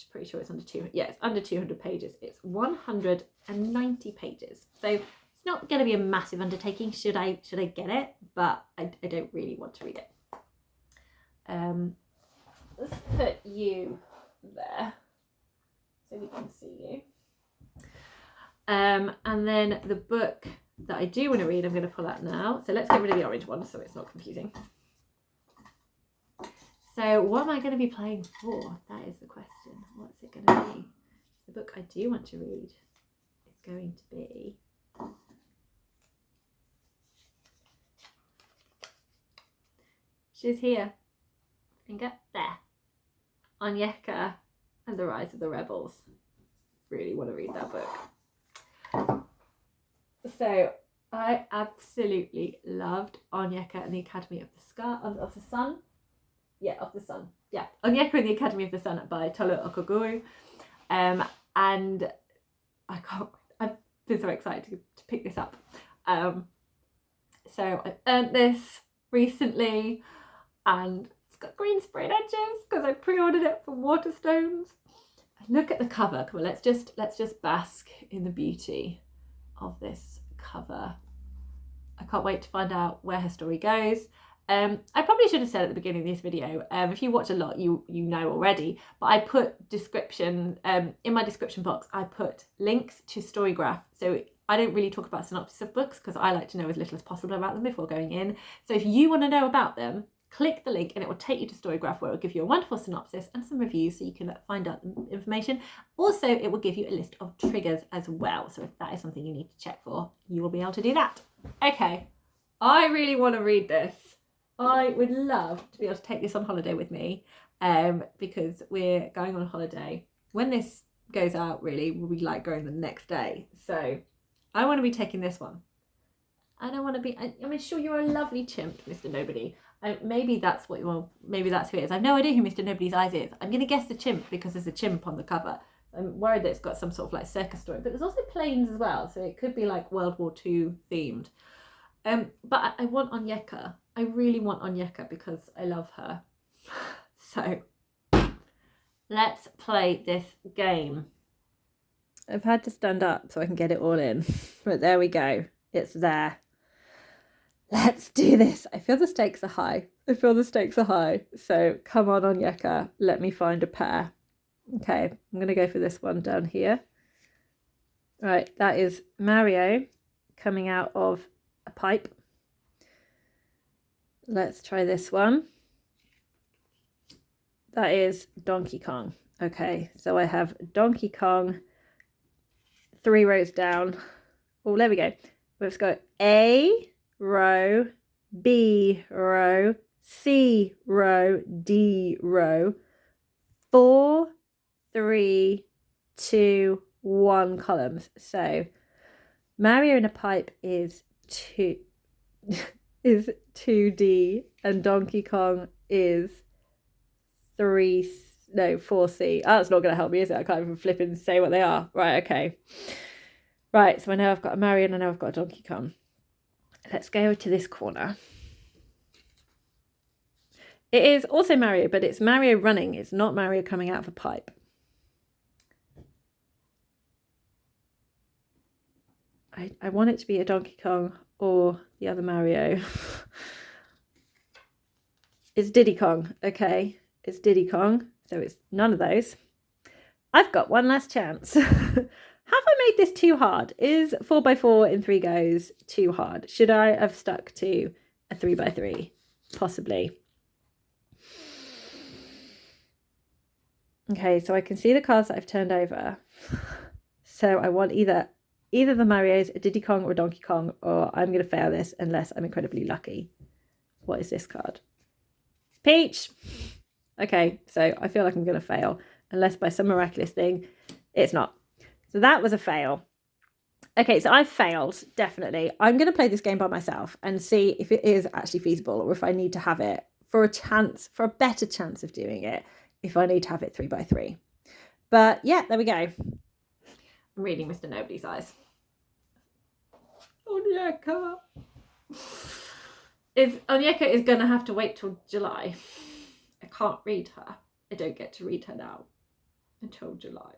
pretty sure it's under 200, yeah, it's under 200 pages. It's 190 pages, so it's not going to be a massive undertaking should I get it, but I don't really want to read it. Let's put you there so we can see you. And then the book that I do want to read, I'm going to pull out now. So let's get rid of the orange one so it's not confusing. So what am I going to be playing for? That is the question. What's it going to be? The book I do want to read is going to be she's here. Finger there. Onyeka and the Rise of the Rebles. Really want to read that book. So I absolutely loved Onyeka and the Academy of the Sun. Yeah, of the Sun. Yeah, Onyeka and the Academy of the Sun by Tolu Okoguru. And I've been so excited to pick this up. So I earned this recently, and it's got green sprayed edges because I pre-ordered it from Waterstones. Look at the cover. Come on, let's just bask in the beauty of this cover. I can't wait to find out where her story goes. I probably should have said at the beginning of this video, if you watch a lot, you know already, but I put description, in my description box, I put links to Storygraph. So I don't really talk about synopsis of books because I like to know as little as possible about them before going in. So if you want to know about them, click the link and it will take you to Storygraph, where it will give you a wonderful synopsis and some reviews so you can find out the information. Also, it will give you a list of triggers as well. So if that is something you need to check for, you will be able to do that. Okay, I really want to read this. I would love to be able to take this on holiday with me, because we're going on holiday. When this goes out, really, we'll be like going the next day. So I want to be taking this one. I don't want to be, I'm sure you're a lovely chimp, Mr. Nobody. Maybe that's what you want, maybe that's who it is. I've no idea who Mr. Nobody's Eyes is. I'm going to guess the chimp because there's a chimp on the cover. I'm worried that it's got some sort of like circus story, but there's also planes as well. So it could be like World War II themed. But I want Onyeka. I really want Onyeka because I love her. So let's play this game. I've had to stand up so I can get it all in. But there we go. It's there. Let's do this. I feel the stakes are high. So come on, Onyeka. Let me find a pair. Okay, I'm going to go for this one down here. Right, that is Mario coming out of a pipe. Let's try this one. That is Donkey Kong. Okay, so I have Donkey Kong 3 rows down. Oh, there we go. Let's go A row, B row, C row, D row, 4, 3, 2, 1 columns. So Mario in a pipe is 2D and Donkey Kong is 4C. Oh, that's not going to help me, is it? I can't even flip and say what they are. Right, okay. Right, so I know I've got a Mario and I know I've got a Donkey Kong. Let's go to this corner. It is also Mario, but it's Mario running. It's not Mario coming out of a pipe. I want it to be a Donkey Kong or the other Mario. It's Diddy Kong. Okay, it's Diddy Kong. So it's none of those. I've got one last chance. Have I made this too hard? Is 4x4 in 3 goes too hard? Should I have stuck to a 3x3? Possibly. Okay, so I can see the cards that I've turned over. So I want either the Marios, a Diddy Kong or a Donkey Kong, or I'm going to fail this unless I'm incredibly lucky. What is this card? Peach! Okay, so I feel like I'm going to fail unless by some miraculous thing it's not. So that was a fail. Okay, so I failed, definitely. I'm going to play this game by myself and see if it is actually feasible or if I need to have it for a better chance of doing it, if I need to have it 3x3. But yeah, there we go. I'm reading Mr. Nobody's Eyes. Onyeka. Onyeka is going to have to wait till July. I can't read her. I don't get to read her now until July.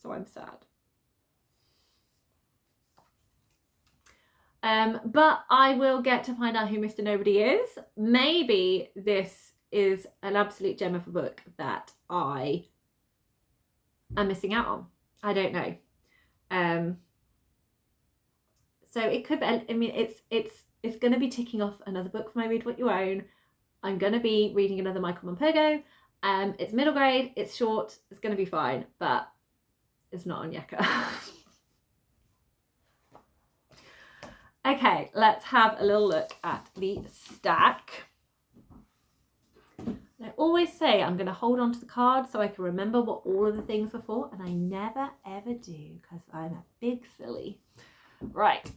So I'm sad. But I will get to find out who Mr. Nobody is. Maybe this is an absolute gem of a book that I am missing out on. I don't know. So it could be, I mean, it's going to be ticking off another book for my Read What You Own. I'm going to be reading another Michael Mompurgo. It's middle grade, it's short, it's going to be fine, but it's not Onyeka. Okay, let's have a little look at the stack. I always say I'm going to hold on to the card so I can remember what all of the things were for, and I never ever do because I'm a big silly. Right.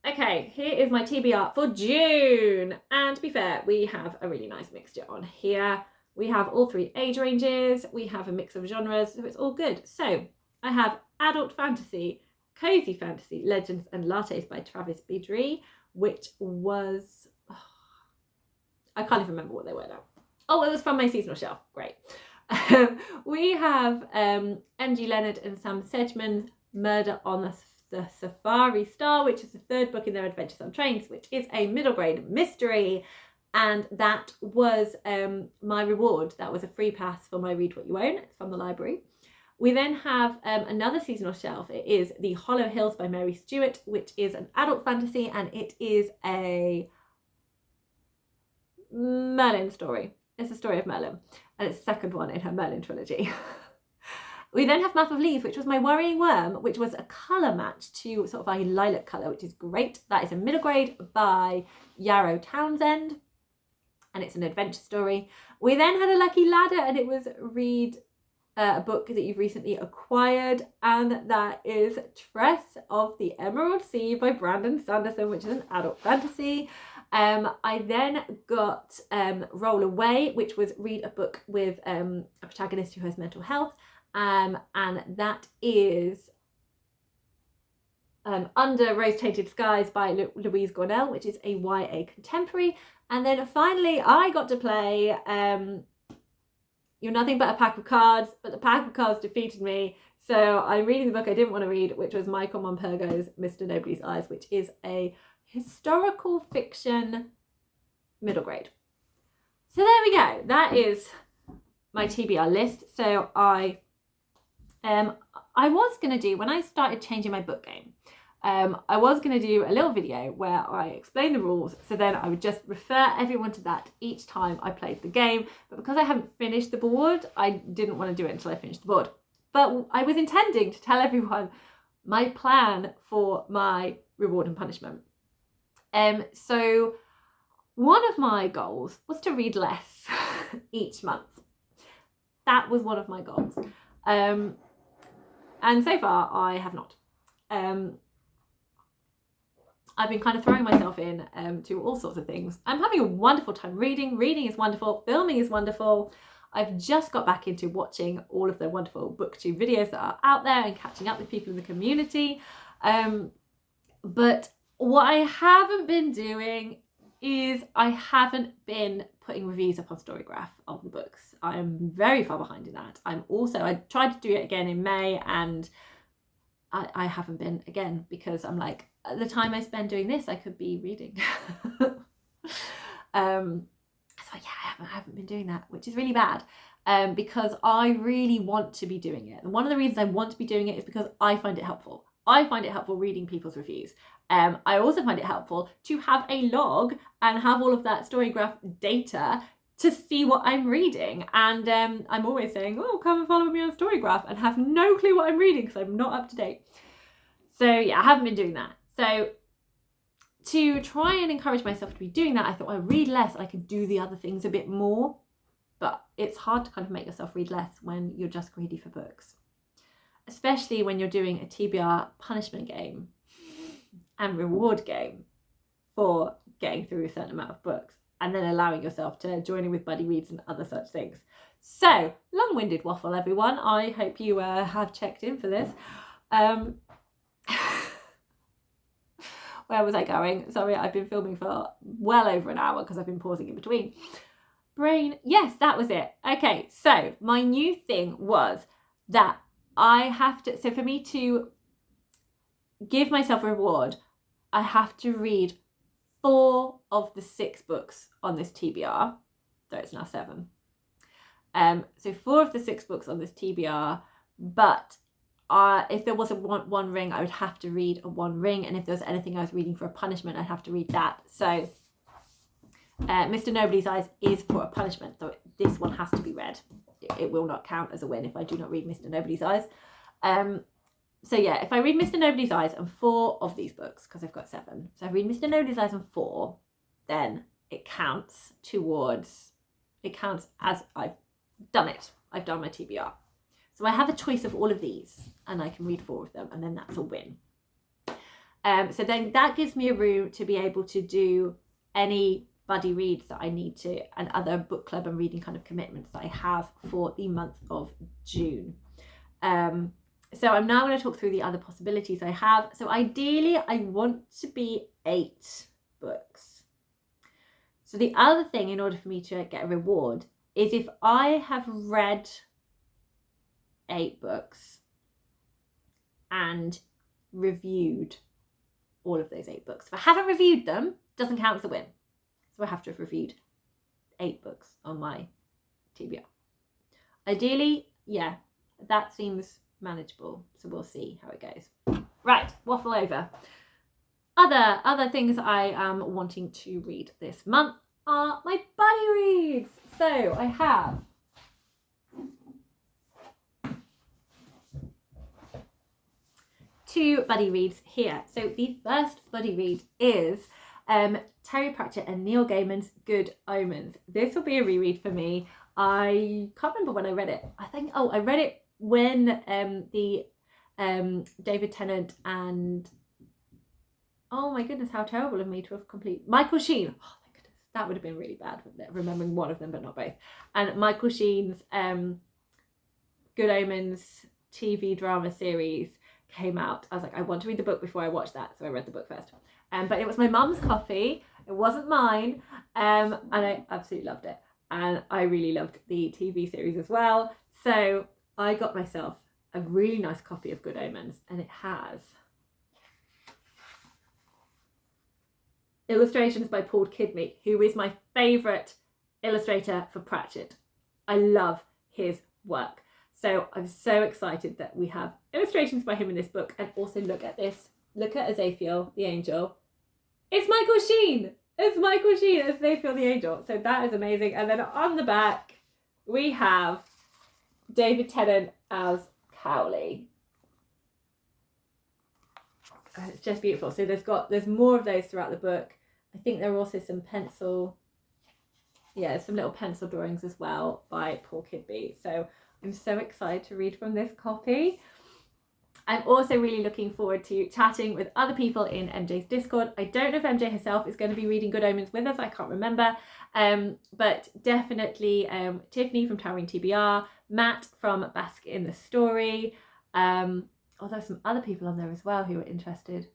Okay, here is my TBR for June. And to be fair, we have a really nice mixture on here. We have all 3 age ranges. We have a mix of genres, so it's all good. So I have adult fantasy, cozy fantasy, legends and lattes by Travis Bidry, which was, I can't even remember what they were now. Oh, it was from my seasonal shelf. Great. We have M.G. Leonard and Sam Sedgman's Murder on the Safari Star, which is the 3rd book in their Adventures on Trains, which is a middle grade mystery. And that was my reward. That was a free pass for my Read What You Own. It's from the library. We then have another seasonal shelf. It is The Hollow Hills by Mary Stewart, which is an adult fantasy, and it is a Merlin story. It's a story of Merlin, and it's the 2nd one in her Merlin trilogy. We then have Map of Leaves, which was my Worrying Worm, which was a colour match to sort of a lilac colour, which is great. That is a middle grade by Yarrow Townsend, and it's an adventure story. We then had a Lucky Ladder, and it was a book that you've recently acquired, and that is Tress of the Emerald Sea by Brandon Sanderson, which is an adult fantasy. I then got Roll Away, which was read a book with a protagonist who has mental health, and that is Under Rose-Tainted Skies by Louise Gornell, which is a YA contemporary. And then finally, I got to play You're Nothing But a Pack of Cards, but the pack of cards defeated me. So I'm reading the book I didn't want to read, which was Michael Mompurgo's Mr. Nobody's Eyes, which is a historical fiction middle grade. So there we go. That is my TBR list. So I was going to do, when I started changing my book game, I was going to do a little video where I explain the rules, so then I would just refer everyone to that each time I played the game. But because I haven't finished the board, I didn't want to do it until I finished the board. But I was intending to tell everyone my plan for my reward and punishment. So one of my goals was to read less each month. That was one of my goals. And so far I have not. I've been kind of throwing myself in to all sorts of things. I'm having a wonderful time reading. Reading is wonderful. Filming is wonderful. I've just got back into watching all of the wonderful booktube videos that are out there and catching up with people in the community. But what I haven't been doing is I haven't been putting reviews up on Storygraph of the books. I'm very far behind in that. I tried to do it again in May, and I haven't been again because I'm like, at the time I spend doing this, I could be reading. So yeah, I haven't been doing that, which is really bad, because I really want to be doing it. And one of the reasons I want to be doing it is because I find it helpful. I find it helpful reading people's reviews. I also find it helpful to have a log and have all of that Storygraph data to see what I'm reading. And I'm always saying, oh, come and follow me on Storygraph, and have no clue what I'm reading because I'm not up to date. So yeah, I haven't been doing that. So to try and encourage myself to be doing that, I thought I read less, I can do the other things a bit more. But it's hard to kind of make yourself read less when you're just greedy for books, especially when you're doing a TBR punishment game and reward game for getting through a certain amount of books, and then allowing yourself to join in with buddy reads and other such things. So, long-winded waffle, everyone. I hope you have checked in for this. Where was I going? Sorry, I've been filming for well over an hour because I've been pausing in between. Brain, yes, that was it. Okay, so my new thing was that I have to, so for me to give myself a reward, I have to read 4 of the 6 books on this TBR. So it's now 7. So 4 of the 6 books on this TBR, but if there was a one ring, I would have to read a one ring, and if there was anything I was reading for a punishment, I'd have to read that. So Mr. Nobodies Eyes is for a punishment, so this one has to be read. It will not count as a win if I do not read Mr. Nobody's Eyes. So yeah, if I read Mr. Nobody's Eyes and 4 of these books, because I've got 7, so I read Mr. Nobody's Eyes and 4, then it counts as I've done it. I've done my TBR. So I have a choice of all of these, and I can read 4 of them, and then that's a win. So then that gives me a room to be able to do any buddy reads that I need to, and other book club and reading kind of commitments that I have for the month of June. So I'm now going to talk through the other possibilities I have. So ideally, I want to be 8 books. So the other thing, in order for me to get a reward, is if I have read 8 books and reviewed all of those 8 books. If I haven't reviewed them, it doesn't count as a win. So I have to have reviewed 8 books on my TBR. Ideally, yeah, that seems manageable. So we'll see how it goes. Right, waffle over. Other things I am wanting to read this month are my buddy reads. So I have two buddy reads here. So the first buddy read is Terry Pratchett and Neil Gaiman's Good Omens. This will be a reread for me. I can't remember when I read it. I read it when the David Tennant and, oh my goodness, how terrible of me to have complete Michael Sheen. Oh my goodness, that would have been really bad, remembering one of them but not both. And Michael Sheen's Good Omens TV drama series came out. I was like, I want to read the book before I watch that, so I read the book first. But it was my mum's copy. It wasn't mine, and I absolutely loved it. And I really loved the TV series as well. So I got myself a really nice copy of Good Omens, and it has illustrations by Paul Kidney, who is my favourite illustrator for Pratchett. I love his work. So I'm so excited that we have illustrations by him in this book. And also look at this. Look at Azathiel, the angel. It's Michael Sheen. It's Michael Sheen as Azathiel, the angel. So that is amazing. And then on the back, we have David Tennant as Cowley. And it's just beautiful. So there's more of those throughout the book. I think there are also some some little pencil drawings as well by Paul Kidby. So I'm so excited to read from this copy. I'm also really looking forward to chatting with other people in MJ's Discord. I don't know if MJ herself is going to be reading Good Omens with us. I can't remember. But definitely Tiffany from Towering TBR, Matt from Bask in the Story. There's some other people on there as well who are interested.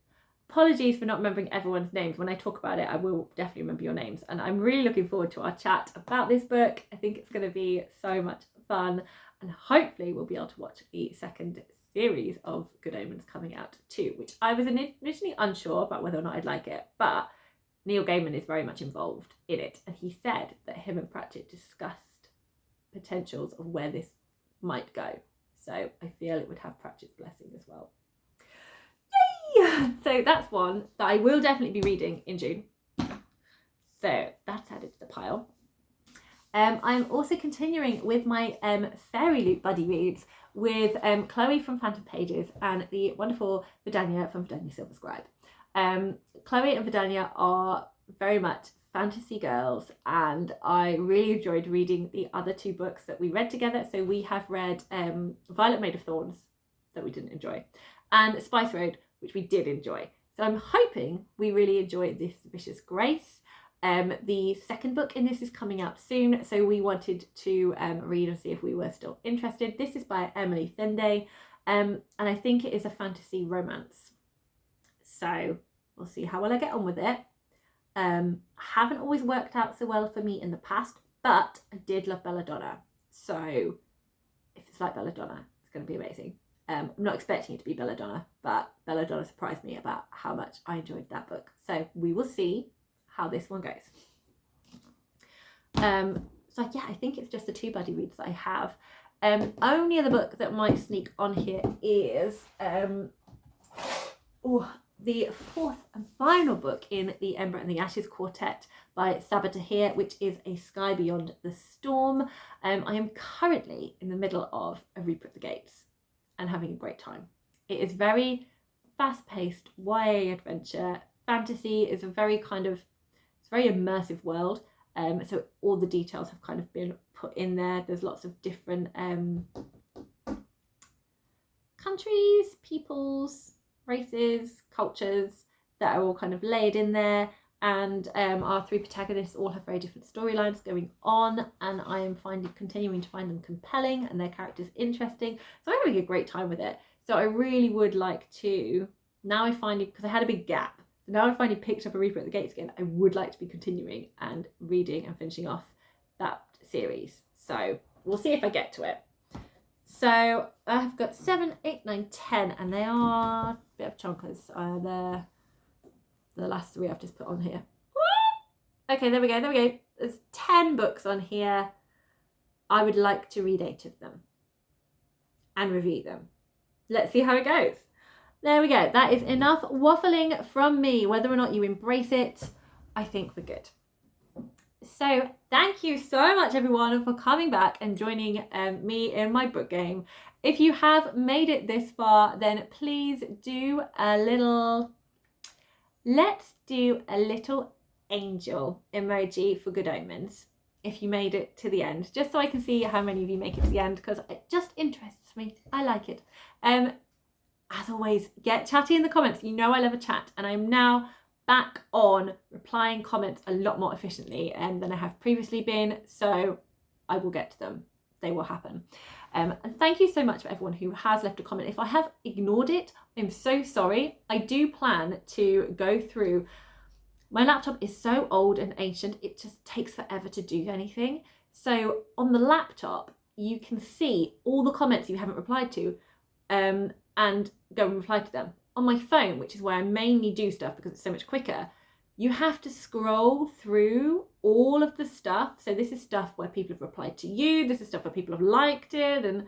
Apologies for not remembering everyone's names. When I talk about it, I will definitely remember your names. And I'm really looking forward to our chat about this book. I think it's going to be so much fun. And hopefully we'll be able to watch the second series of Good Omens coming out too, which I was initially unsure about whether or not I'd like it, but Neil Gaiman is very much involved in it, and he said that him and Pratchett discussed potentials of where this might go. So I feel it would have Pratchett's blessing as well. Yay! So that's one that I will definitely be reading in June. So that's added to the pile. I'm also continuing with my Fairy Loot buddy reads with Chloe from Phantom Pages and the wonderful Vadania from Vadania Silver Scribe. Chloe and Vadania are very much fantasy girls, and I really enjoyed reading the other two books that we read together. So we have read Violet Made of Thorns, that we didn't enjoy, and Spice Road, which we did enjoy. So I'm hoping we really enjoy this Vicious Grace. The second book in this is coming out soon, so we wanted to read and see if we were still interested. This is by Emily Thinde, and I think it is a fantasy romance. So we'll see how well I get on with it. Haven't always worked out so well for me in the past, but I did love Belladonna. So if it's like Belladonna, it's going to be amazing. I'm not expecting it to be Belladonna, but Belladonna surprised me about how much I enjoyed that book. So we will see how this one goes. So yeah, I think it's just the two buddy reads that I have. Only other book that might sneak on here is the fourth and final book in the Ember and the Ashes quartet by Sabaa Tahir, which is A Sky Beyond the Storm. I am currently in the middle of A Reaper at the Gates and having a great time. It is very fast-paced YA adventure. Fantasy is a very it's a very immersive world. So all the details have kind of been put in there. There's lots of different countries, peoples, races, cultures that are all kind of laid in there, and our three protagonists all have very different storylines going on, and I am continuing to find them compelling and their characters interesting. So I'm having a great time with it. So I really would like to, now I find it, because I had a big gap, so now I finally picked up A Reaper at the Gates again, I would like to be continuing and reading and finishing off that series. So we'll see if I get to it. So I've got 7, 8, 9, 10, and they are a bit of chonkers. They're the last three I've just put on here. Okay, there we go. There's 10 books on here. I would like to read 8 of them and review them. Let's see how it goes. There we go. That is enough waffling from me. Whether or not you embrace it, I think we're good. So thank you so much everyone for coming back and joining me in my book game. If you have made it this far, then please do let's do a little angel emoji for good omens if you made it to the end, just so I can see how many of you make it to the end, because it just interests me. I like it. As always, get chatty in the comments. You know I love a chat, and I'm now back on replying comments a lot more efficiently than I have previously been, so I will get to them. They will happen. And thank you so much for everyone who has left a comment. If I have ignored it, I'm so sorry. I do plan to go through. My laptop is so old and ancient, it just takes forever to do anything. So on the laptop, you can see all the comments you haven't replied to and go and reply to them. On my phone, which is where I mainly do stuff because it's so much quicker, you have to scroll through all of the stuff. So this is stuff where people have replied to you, this is stuff where people have liked it and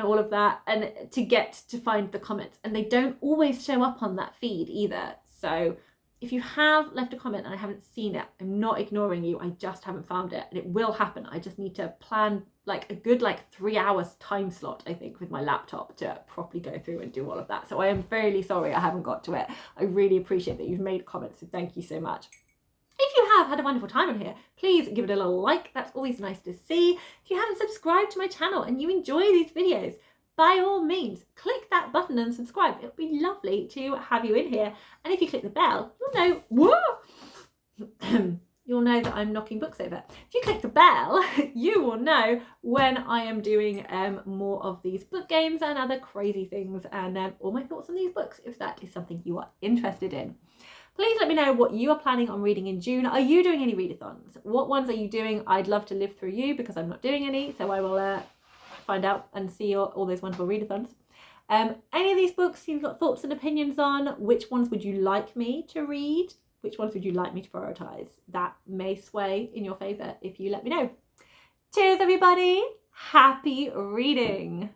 all of that, and to get to find the comments, and they don't always show up on that feed either. So if you have left a comment and I haven't seen it, I'm not ignoring you, I just haven't found it, and it will happen. I just need to plan like a good 3 hours time slot, I think, with my laptop to properly go through and do all of that. So I am fairly sorry I haven't got to it. I really appreciate that you've made comments, so thank you so much. If you have had a wonderful time on here, please give it a little like. That's always nice to see. If you haven't subscribed to my channel and you enjoy these videos, by all means, click that button and subscribe. It'll be lovely to have you in here. And if you click the bell, you'll know, you'll know that I'm knocking books over. If you click the bell, you will know when I am doing more of these book games and other crazy things, and all my thoughts on these books, if that is something you are interested in. Please let me know what you are planning on reading in June. Are you doing any readathons? What ones are you doing? I'd love to live through you because I'm not doing any, so I will find out and see all those wonderful readathons. Any of these books you've got thoughts and opinions on? Which ones would you like me to read? Which ones would you like me to prioritise? That may sway in your favour if you let me know. Cheers everybody! Happy reading!